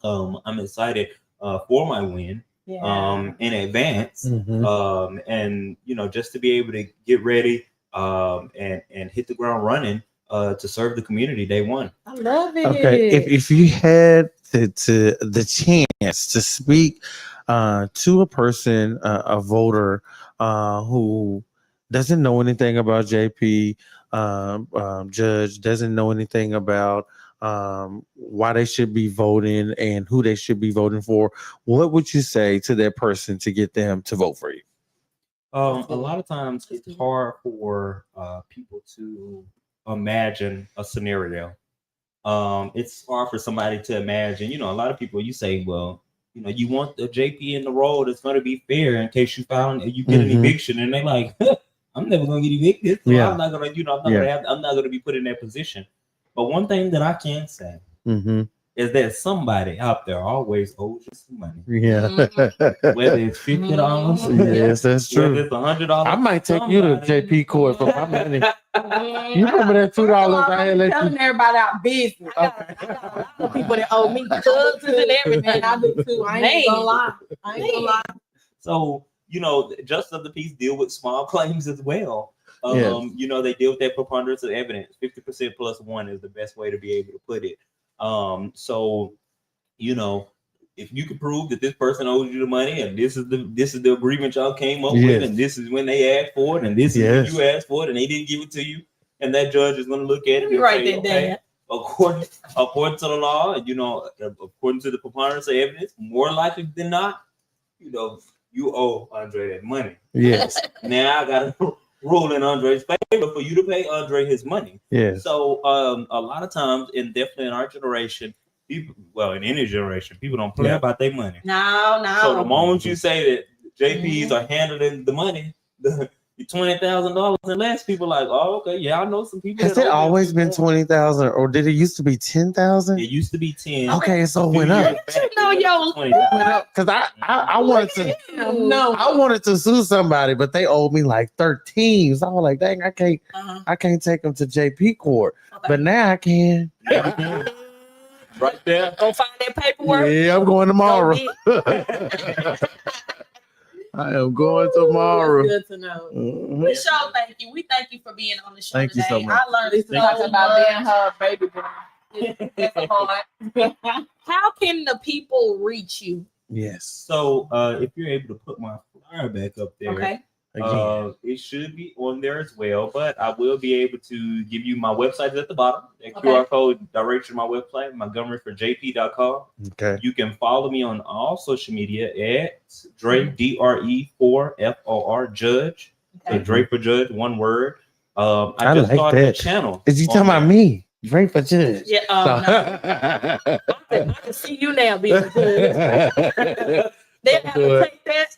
I'm excited for my win. In advance, and just to be able to get ready and hit the ground running to serve the community day one. I love it. Okay, if you had the chance to speak to a person, a voter who doesn't know anything about JP, Judge doesn't know anything about why they should be voting and who they should be voting for, what would you say to that person to get them to vote for you? A lot of times it's hard for people to imagine a scenario. It's hard for somebody to imagine, a lot of people, you say, well, you want the JP in the role that's going to be fair in case you get an eviction, and they're like, I'm never going to get evicted, so I'm not going to, I'm not going to be put in that position. But one thing that I can say is that somebody out there always owes you some money. Yeah. Whether it's $50, yes, that's true. Whether it's $100, I might take you to JP court for my money. You remember that $2 I had let telling everybody out business. I got a lot of people that owe me cousins and everything. I do too. I ain't gonna lie. So justice of the peace deal with small claims as well. They deal with that preponderance of evidence. 50% plus one is the best way to be able to put it. So if you can prove that this person owes you the money and this is the agreement y'all came up with, and this is when they asked for it, and this is when you asked for it, and they didn't give it to you, and that judge is going to look at it and say, okay, according to the law, according to the preponderance of evidence, more likely than not, you owe Andre that money. Yes. Now I got to rule in Andre's favor for you to pay Andre his money. Yes. So a lot of times, and definitely in our generation, people, in any generation, people don't play about their money. No. So the moment you say that JPs are handling the money, the $20,000 and less, people like, oh, okay, yeah, I know some people. Has it always been 20,000, or did it used to be 10,000? It used to be 10. Okay, so it went up. Because I wanted to. No, I wanted to sue somebody, but they owed me like 13. So I was like, dang, I can't take them to JP court, but now I can. Right there. Go find that paperwork. Yeah, I'm going tomorrow. I am going tomorrow. That's good to know. We sure thank you. We thank you for being on the show Thank today. you so much. I learned so Talk about much. being her baby boy. It's hard. How can the people reach you? Yes. So if you're able to put my flyer back up there, it should be on there as well. But I will be able to give you my website at the bottom. That QR code directs you to my website, MontgomeryforJP.com. Okay. You can follow me on all social media at Dre DRE4FOR Judge. So Dre for Judge, one word. I just like started that. a channel. Is you talking about me? Ray for judge. Yeah. No. I can see you now being good. They have to take that.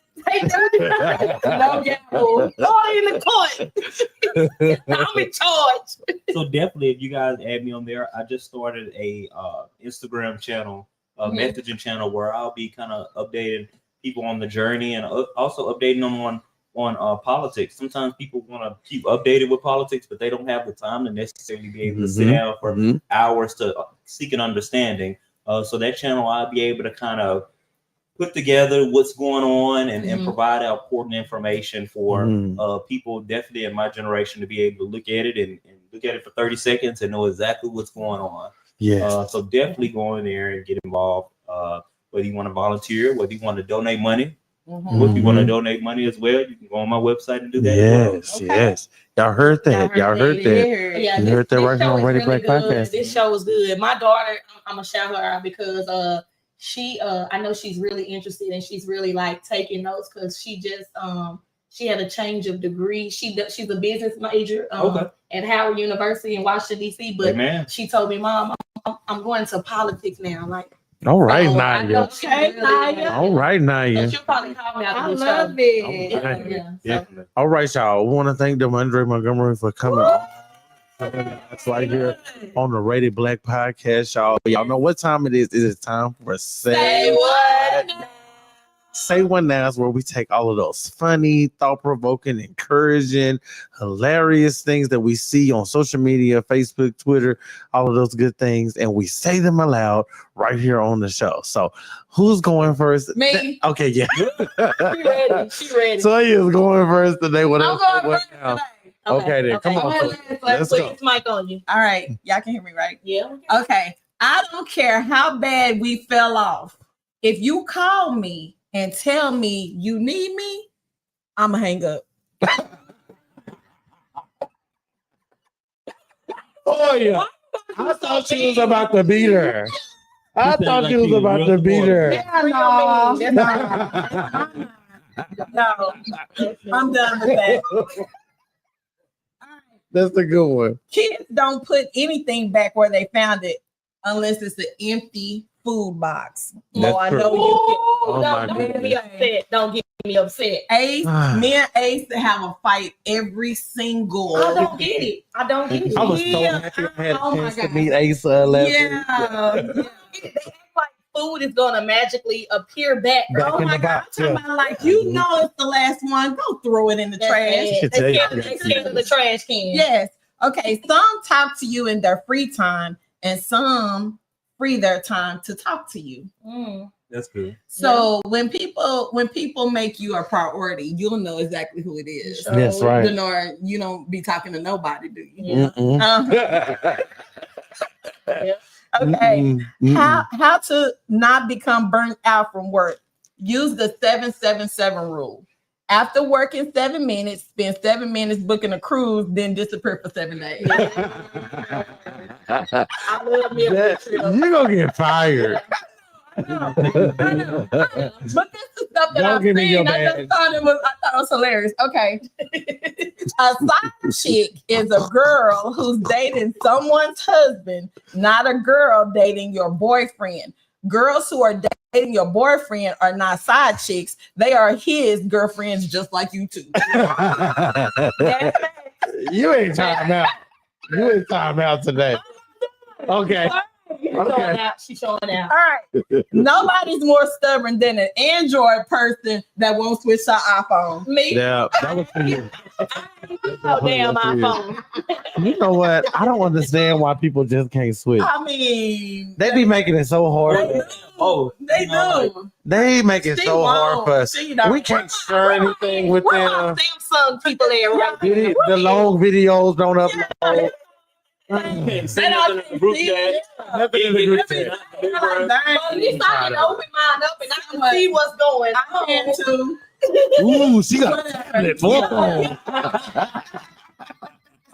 No, in the court. I'm in charge. So definitely, if you guys add me on there, I just started a Instagram channel, messaging channel where I'll be kind of updating people on the journey and also updating them on politics. Sometimes people want to keep updated with politics, but they don't have the time to necessarily be able to sit down for hours to seek an understanding. So that channel, I'll be able to kind of put together what's going on and provide important information for people definitely in my generation to be able to look at it and look at it for 30 seconds and know exactly what's going on. Yeah. So definitely go in there and get involved. Whether you want to volunteer, whether you want to donate money. If you want to donate money as well, you can go on my website and do that. Yes, yes. Y'all heard that. Y'all heard that. Yeah, you heard that right here on Ready Black Podcast. This show was good. My daughter, I'm gonna shout her out because she I know she's really interested and she's really like taking notes because she just she had a change of degree. She's a business major at Howard University in Washington DC. But she told me, Mom, I'm going to politics now. Like. All right, so Naya. Okay, Naya. All right, Naya. So she'll probably call me after I love it. All right. Yeah. All right, y'all. We want to thank Demondre Montgomery for coming on. That's right here on the Rated Black Podcast, y'all. Y'all know what time it is. It is time for Say What Now. Say What Now is where we take all of those funny, thought-provoking, encouraging, hilarious things that we see on social media, Facebook, Twitter, all of those good things, and we say them aloud right here on the show. So who's going first? Me. Okay, yeah. She ready. She ready. So he is going first today. I'm going first now? today. Okay, then come on. Let's put this mic on you. All right. Y'all can hear me, right? Yeah. Okay. I don't care how bad we fell off. If you call me and tell me you need me, I'ma hang up. Oh yeah. I thought she was about to beat her. I thought she was about to beat her. Yeah, no. I'm done with that. That's the good one. Kids don't put anything back where they found it unless it's an empty food box. That's I true. know you Oh, my don't get me goodness. upset. Don't get me upset. Ace, me and Ace have a fight every single. I don't get it. I don't get it. I was so Yeah. happy I had a Oh, my chance to God. meet Ace last week. Yeah. They act like food is gonna magically appear back. Back Oh in my the God. box, I'm talking yeah. about like, you know it's the last one. Go throw it in the trash. They send in the trash can. Yes. Okay. Some talk to you in their free time and some free their time to talk to you. That's good. So when people make you a priority, you'll know exactly who it is. That's right. Denora, you don't be talking to nobody, do you? Yeah. Okay. Mm-mm. How to not become burnt out from work? Use the 7-7-7 rule. After working 7 minutes, spend 7 minutes booking a cruise, then disappear for 7 days. I love me a trip. You're gonna get fired. I know. But this is stuff that Don't I've give me your seen. I badge. thought it was hilarious. Okay. A side chick is a girl who's dating someone's husband, not a girl dating your boyfriend. Girls who are dating your boyfriend are not side chicks. They are his girlfriends, just like you two. You ain't time out. You ain't time out today. Okay. She's showing out. All right. Nobody's more stubborn than an Android person that won't switch to iPhone. Me? Yeah, that was for you. Oh, damn iPhone. You know what? I don't understand why people just can't switch. I mean, They be making it so hard. they do. They make it She so hard won't. for us. She don't. We can't share anything with Where them. my Samsung people at right The long videos don't upload. They don't see it. Nothing in the group chat. Like, dang. At least I can open mine up and I can see what's going I on. can too. Ooh, she got a tablet. Whoa.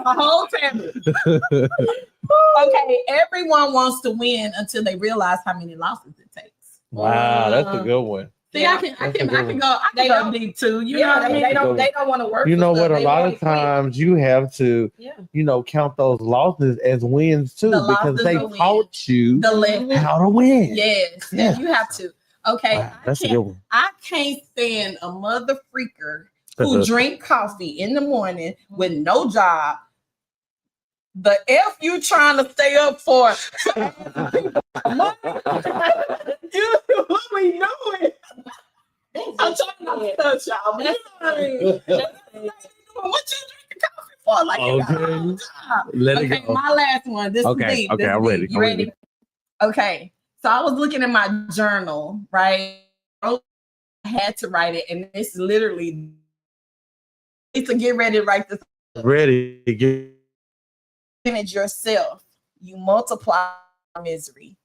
A whole family. Okay, everyone wants to win until they realize how many losses it takes. Wow, that's a good one. See, I can go deep too. You know what I mean? They don't want to work. You know what? A lot want of times you have to, count those losses as wins too, because they taught you how to win. Yes, you have to. Okay, wow, that's a good one. I can't stand a mother freaker who drink coffee in the morning with no job. The F you trying to stay up for? What we doing? I'm trying not to touch y'all. But what you drinking coffee for? Like, Let it go. My last one. This is deep. Okay, I'm ready. You ready? Okay. So I was looking at my journal, right? I had to write it, and it's literally to get ready to write this. Ready to get Manage yourself, you multiply misery.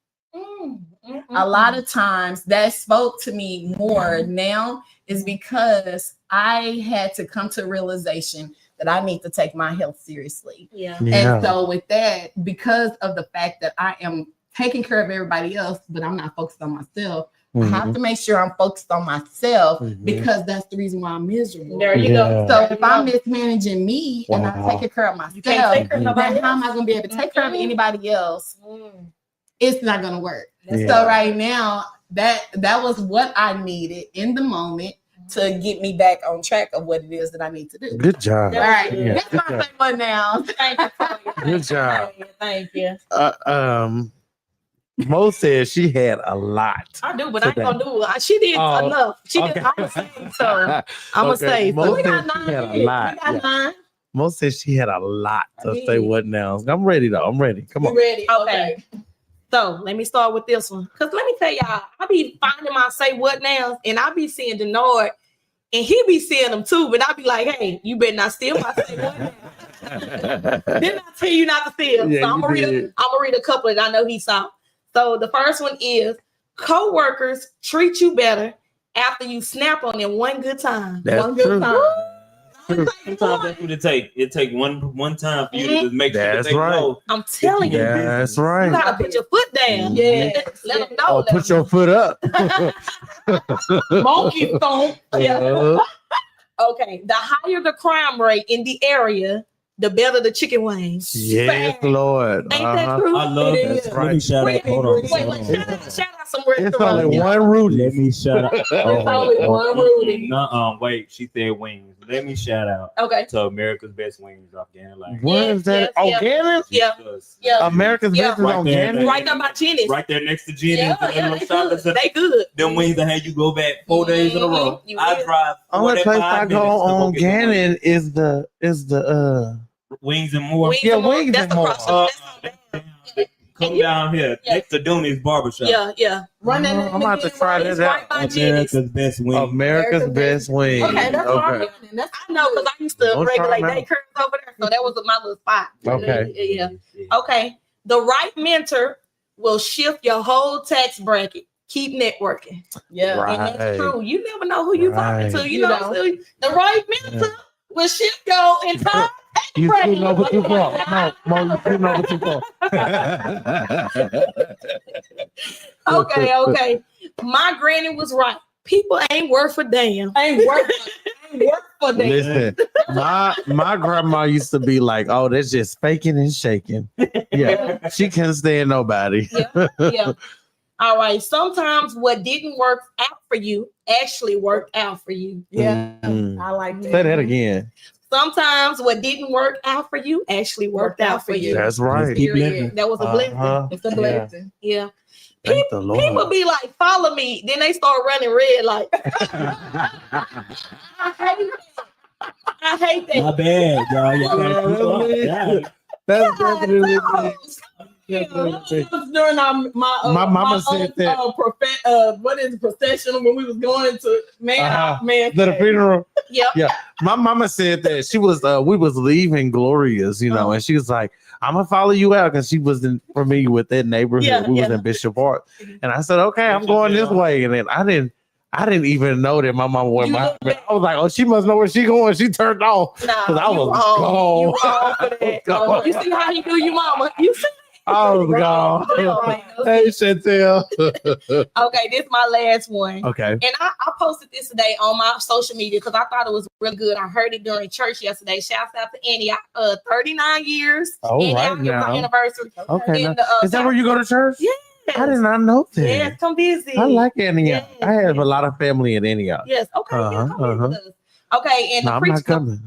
A lot of times that spoke to me more now is because I had to come to a realization that I need to take my health seriously. And so with that, because of the fact that I am taking care of everybody else, but I'm not focused on myself, I have to make sure I'm focused on myself because that's the reason why I'm miserable. There you go. So if I'm mismanaging me and I'm taking care of myself, then how am I going to be able to take care of anybody else? It's not going to work. So right now, that was what I needed in the moment to get me back on track of what it is that I need to do. Good job. All right, that's my favorite one now. Thank you. Good job. Thank you. Mo said she had a lot. I do, but today. I ain't gonna do it. She did enough. She did. I'm gonna say so. I'm gonna say so. We got 9. Had a lot. We got 9. Mo said she had a lot to say what now. I'm ready though. I'm ready. Come on. You ready? Okay. So let me start with this one. Cause let me tell y'all, I be finding my say what now, and I be seeing Demondre, and he be seeing them too. But I be like, hey, you better not steal my say what now. Didn't I tell you not to steal? Yeah, so I'm gonna read a couple that I know he saw. So the first one is co-workers treat you better after you snap on them one good time. That's one good true. time. Sometimes that's what it take. It take one time for you to just make sure that's they right. know. I'm telling you. That's right. You gotta put your foot down. Let them know. Oh, put your foot up. Monkey thump. Yeah. Okay. The higher the crime rate in the area, the better the chicken wings. Yes, Lord. Ain't that true? I love that. Right. Let me shout out. Hold on. Shout out some It's only restaurants. one Rudy. Let me shout out. It's only one Rudy. Wait. She said wings. Let me shout out to America's Best Wings off Gannon Lane. What is that? Organic? Yeah. America's Best is on Gannon? Right there by Jenny's. Right there next to Jenny's. They good. Them wings that had you go back 4 days in a row. I drive. Only place I go on Gannon is the Wings and More. Wings and More. Come down here next to Dooney's Barbershop. Yeah. Run that. I'm about to try that out. America's Best Wings. America's Best Wings. Okay, that's okay. I know because I used to regulate day curves over there, so that was my little spot. Okay. Yeah. Okay. The right mentor will shift your whole tax bracket. Keep networking. Yeah, right. And that's true. You never know who you're talking to. You know, the right mentor will shift your entire. You shooting over too far. No, Mo, you shooting over too far. Okay. My granny was right. People ain't worth a damn. Ain't worth for damn. Listen, my grandma used to be like, "Oh, that's just faking and shaking." Yeah, she couldn't stand nobody. Yeah. All right. Sometimes what didn't work out for you actually worked out for you. Yeah, I like that. Say that again. Sometimes what didn't work out for you actually worked out for you. That's right. That was a blessing. It's a blessing. Yeah. Thank the Lord. People be like, follow me. Then they start running red like. I hate that. My bad, y'all. That's definitely During my mama said that. What is processional when we was going to man to the funeral? Yeah. My mama said that she was we was leaving Gloria's, and she was like, "I'm gonna follow you out," because she wasn't familiar with that neighborhood. We was in Bishop Park, and I said, "Okay, I'm going this way," and then I didn't even know that my mama went behind me. I was like, "Oh, she must know where she going." She turned off because I was gone. You see how you do your mama? You see? Oh God. Hey, Chantel. Okay, this is my last one. Okay. And I posted this today on my social media because I thought it was really good. I heard it during church yesterday. Shouts out to Annie. 39 years. Oh, right Annie, now. anniversary. Okay. And, Is that where you go to church? Yes. I did not know that. Yes, come visit. I like Antioch. Yes, I have a lot of family in Antioch. Yes. Okay. Yeah, come visit us. Okay, and No, the I'm preacher. not coming.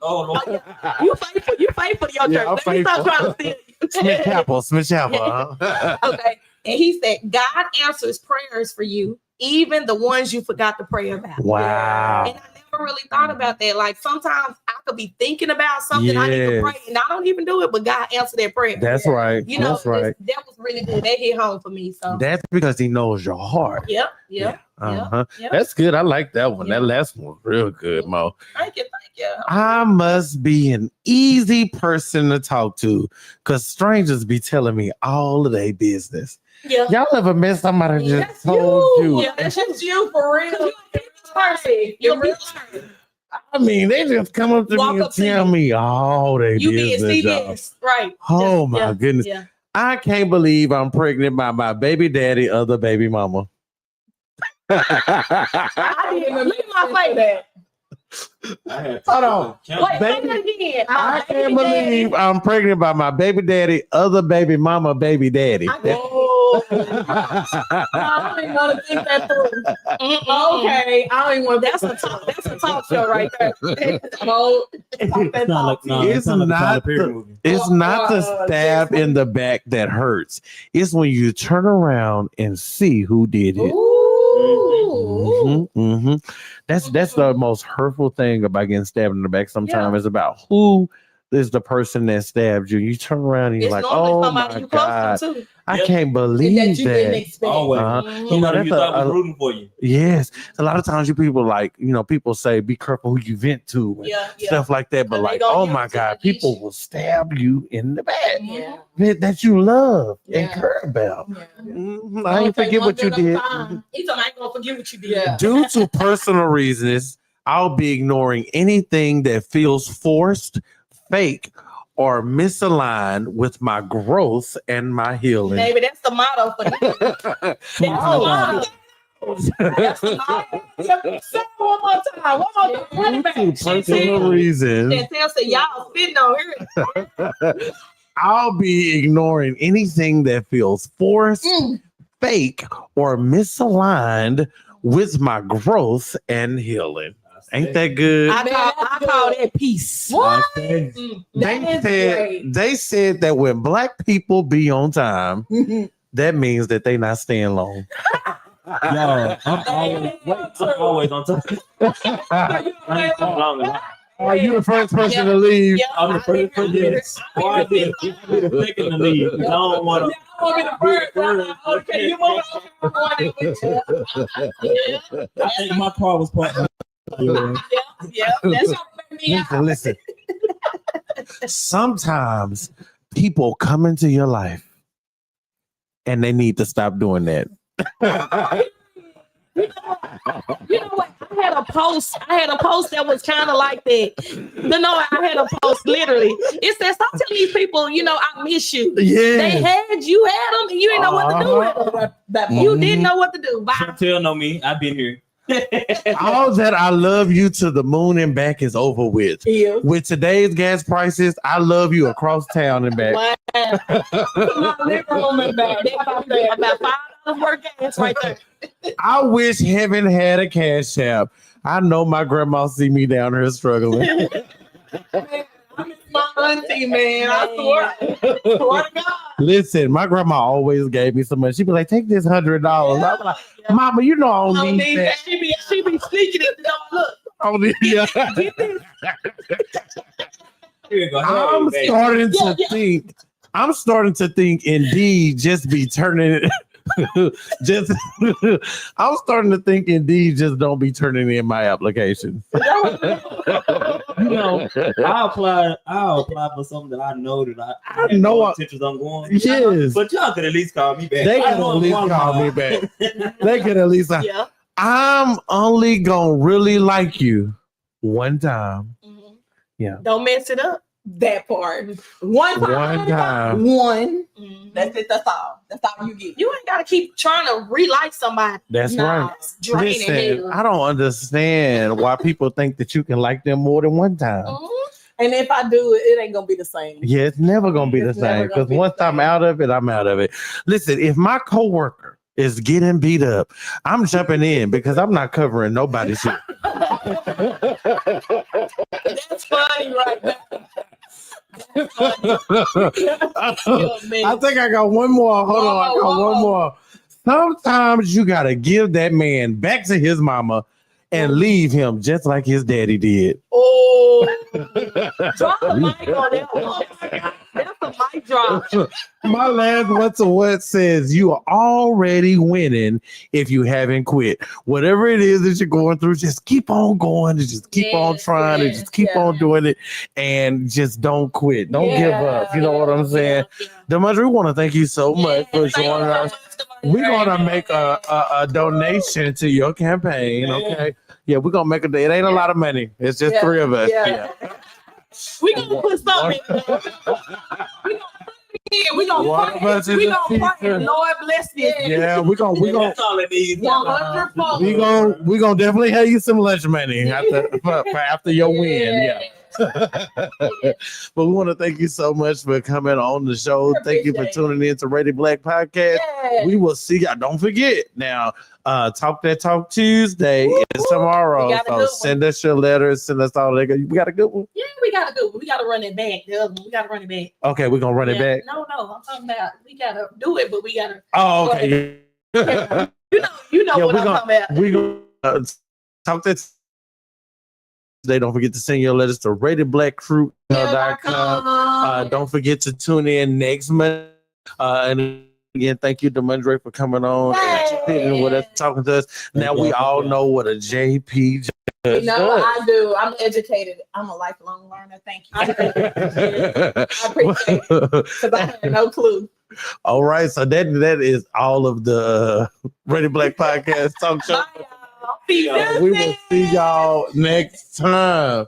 Yeah. You faithful. You faithful to your Yeah, church. I'm Let me stop faithful. trying to steal you. Smith Chapel. Okay. And he said, God answers prayers for you, even the ones you forgot to pray about. Wow. And I never really thought about that. Like sometimes I could be thinking about something I need to pray, and I don't even do it, but God answered that prayer. That's right. You know, that's right. that was really good. That hit home for me. So that's because he knows your heart. Yep. That's good. I like that one. Yeah. That last one was real good, Mo. Thank you. I must be an easy person to talk to because strangers be telling me all of their business. Yeah. Y'all ever met somebody that just told you? Yeah, that's just you for real. You're real person. I mean, they just come up to me and tell me all their You business. being CBS, right? Oh my goodness. Yeah. I can't believe I'm pregnant by my baby daddy, other baby mama. I didn't even look at my face. Hold on. Wait, say that again. I can't believe I'm pregnant by my baby daddy, other baby mama, baby daddy. I don't even want to think that through. Okay, I don't even want. That's a talk show right there. It's not the stab in the back that hurts. It's when you turn around and see who did it. That's the most hurtful thing about getting stabbed in the back. Sometimes it's about who is the person that stabbed you. You turn around and you're like, oh my God, I can't believe that you didn't expect. Always. You know, you thought was rooting for you. Yes. A lot of times you people like, people say be careful who you vent to and stuff like that. But like, oh my God, people will stab you in the back that you love and care about. I ain't forget what you did. He's I ain't gonna forget what you did. Due to personal reasons, I'll be ignoring anything that feels forced, fake, or misaligned with my growth and my healing. Maybe that's the motto for you. That's the motto. That's the motto. Say it one more time. Run it back. Personal reasons. Chantel said, y'all spitting on her. I'll be ignoring anything that feels forced, fake, or misaligned with my growth and healing. Ain't that good? I call that peace. What? They said that when Black people be on time, that means that they not staying long. Yo, I'm always on time. Are you the first person to leave? I'm the first person. Yes. I'll be the second to leave. I don't want to. Okay, you want I think my car was parked. That's how Listen. Sometimes people come into your life and they need to stop doing that. You know what? I had a post that was kind of like that. I had a post literally. It said, stop telling these people, I miss you. Yeah. They had them and you didn't know what to do with them. You didn't know what to do. Bye. Chantel know me. I've been here. All that I love you to the moon and back is over with. Yeah. With today's gas prices, I love you across town and back. Wow. My living room and back. About $5 worth of gas right there. I wish heaven had a cash app. I know my grandma see me down here struggling. I miss my auntie, man. I swear to God. Listen, my grandma always gave me some money. She'd be like, take this $100. I'm like, Mama, you know I don't need that. She be sneaking it. Look. I'm starting to think Indeed just be turning it. I'm starting to think Indeed just don't be turning in my application. I'll apply for something that I know that I know intentions on going. Yes, but y'all could at least call me back. They could at least call me back. They could at least. I'm only gonna really like you one time. Yeah. Don't mess it up. That part. One time. One. Mhm. That's it. That's all. That's all you get. You ain't gotta keep trying to relight somebody. That's right. It's draining. Listen, I don't understand why people think that you can like them more than one time. And if I do it, it ain't gonna be the same. Yeah, it's never gonna be the same. Because once I'm out of it, I'm out of it. Listen, if my coworker is getting beat up, I'm jumping in because I'm not covering nobody's shit. That's funny right now. I think I got one more. Hold on, I got one more. Sometimes you gotta give that man back to his mama and leave him just like his daddy did. Oh, drop the mic on that one. That's a mic drop. My last what's a what says you are already winning if you haven't quit. Whatever it is that you're going through, just keep on going and just keep on trying and just keep on doing it and just don't quit. Don't give up. You know what I'm saying? Demondre, we want to thank you so much for joining us. We're gonna make a donation to your campaign, okay? Yeah, we're gonna make it. It ain't a lot of money. It's just three of us. Yeah. We gonna put something. We gonna pray. Lord bless this. Yeah, we gonna. That's all it needs. 100%. We gonna definitely have you some lunch money after your win. Yeah. But we want to thank you so much for coming on the show. Thank you for tuning in to Rated Black Podcast. We will see y'all. Don't forget now. Talk That Talk Tuesday is tomorrow. So send us your letters. Send us all that. We got a good one. Yeah, we got a good one. We gotta run it back. The other one, we gotta run it back. Okay, we're gonna run it back. No, I'm talking about we gotta do it, but we gotta. Oh, okay. You know what I'm talking about. We gonna talk that. Don't forget to send your letters to ratedblackcrew.com. Don't forget to tune in next month. And again, thank you, Demondre, for coming on and sitting with us, talking to us. Now we all know what a JP does. I do. I'm educated. I'm a lifelong learner. Thank you. I appreciate it because I had no clue. All right, so that is all of the Rated Black Podcast talk show. Bye, y'all. We will see y'all next time.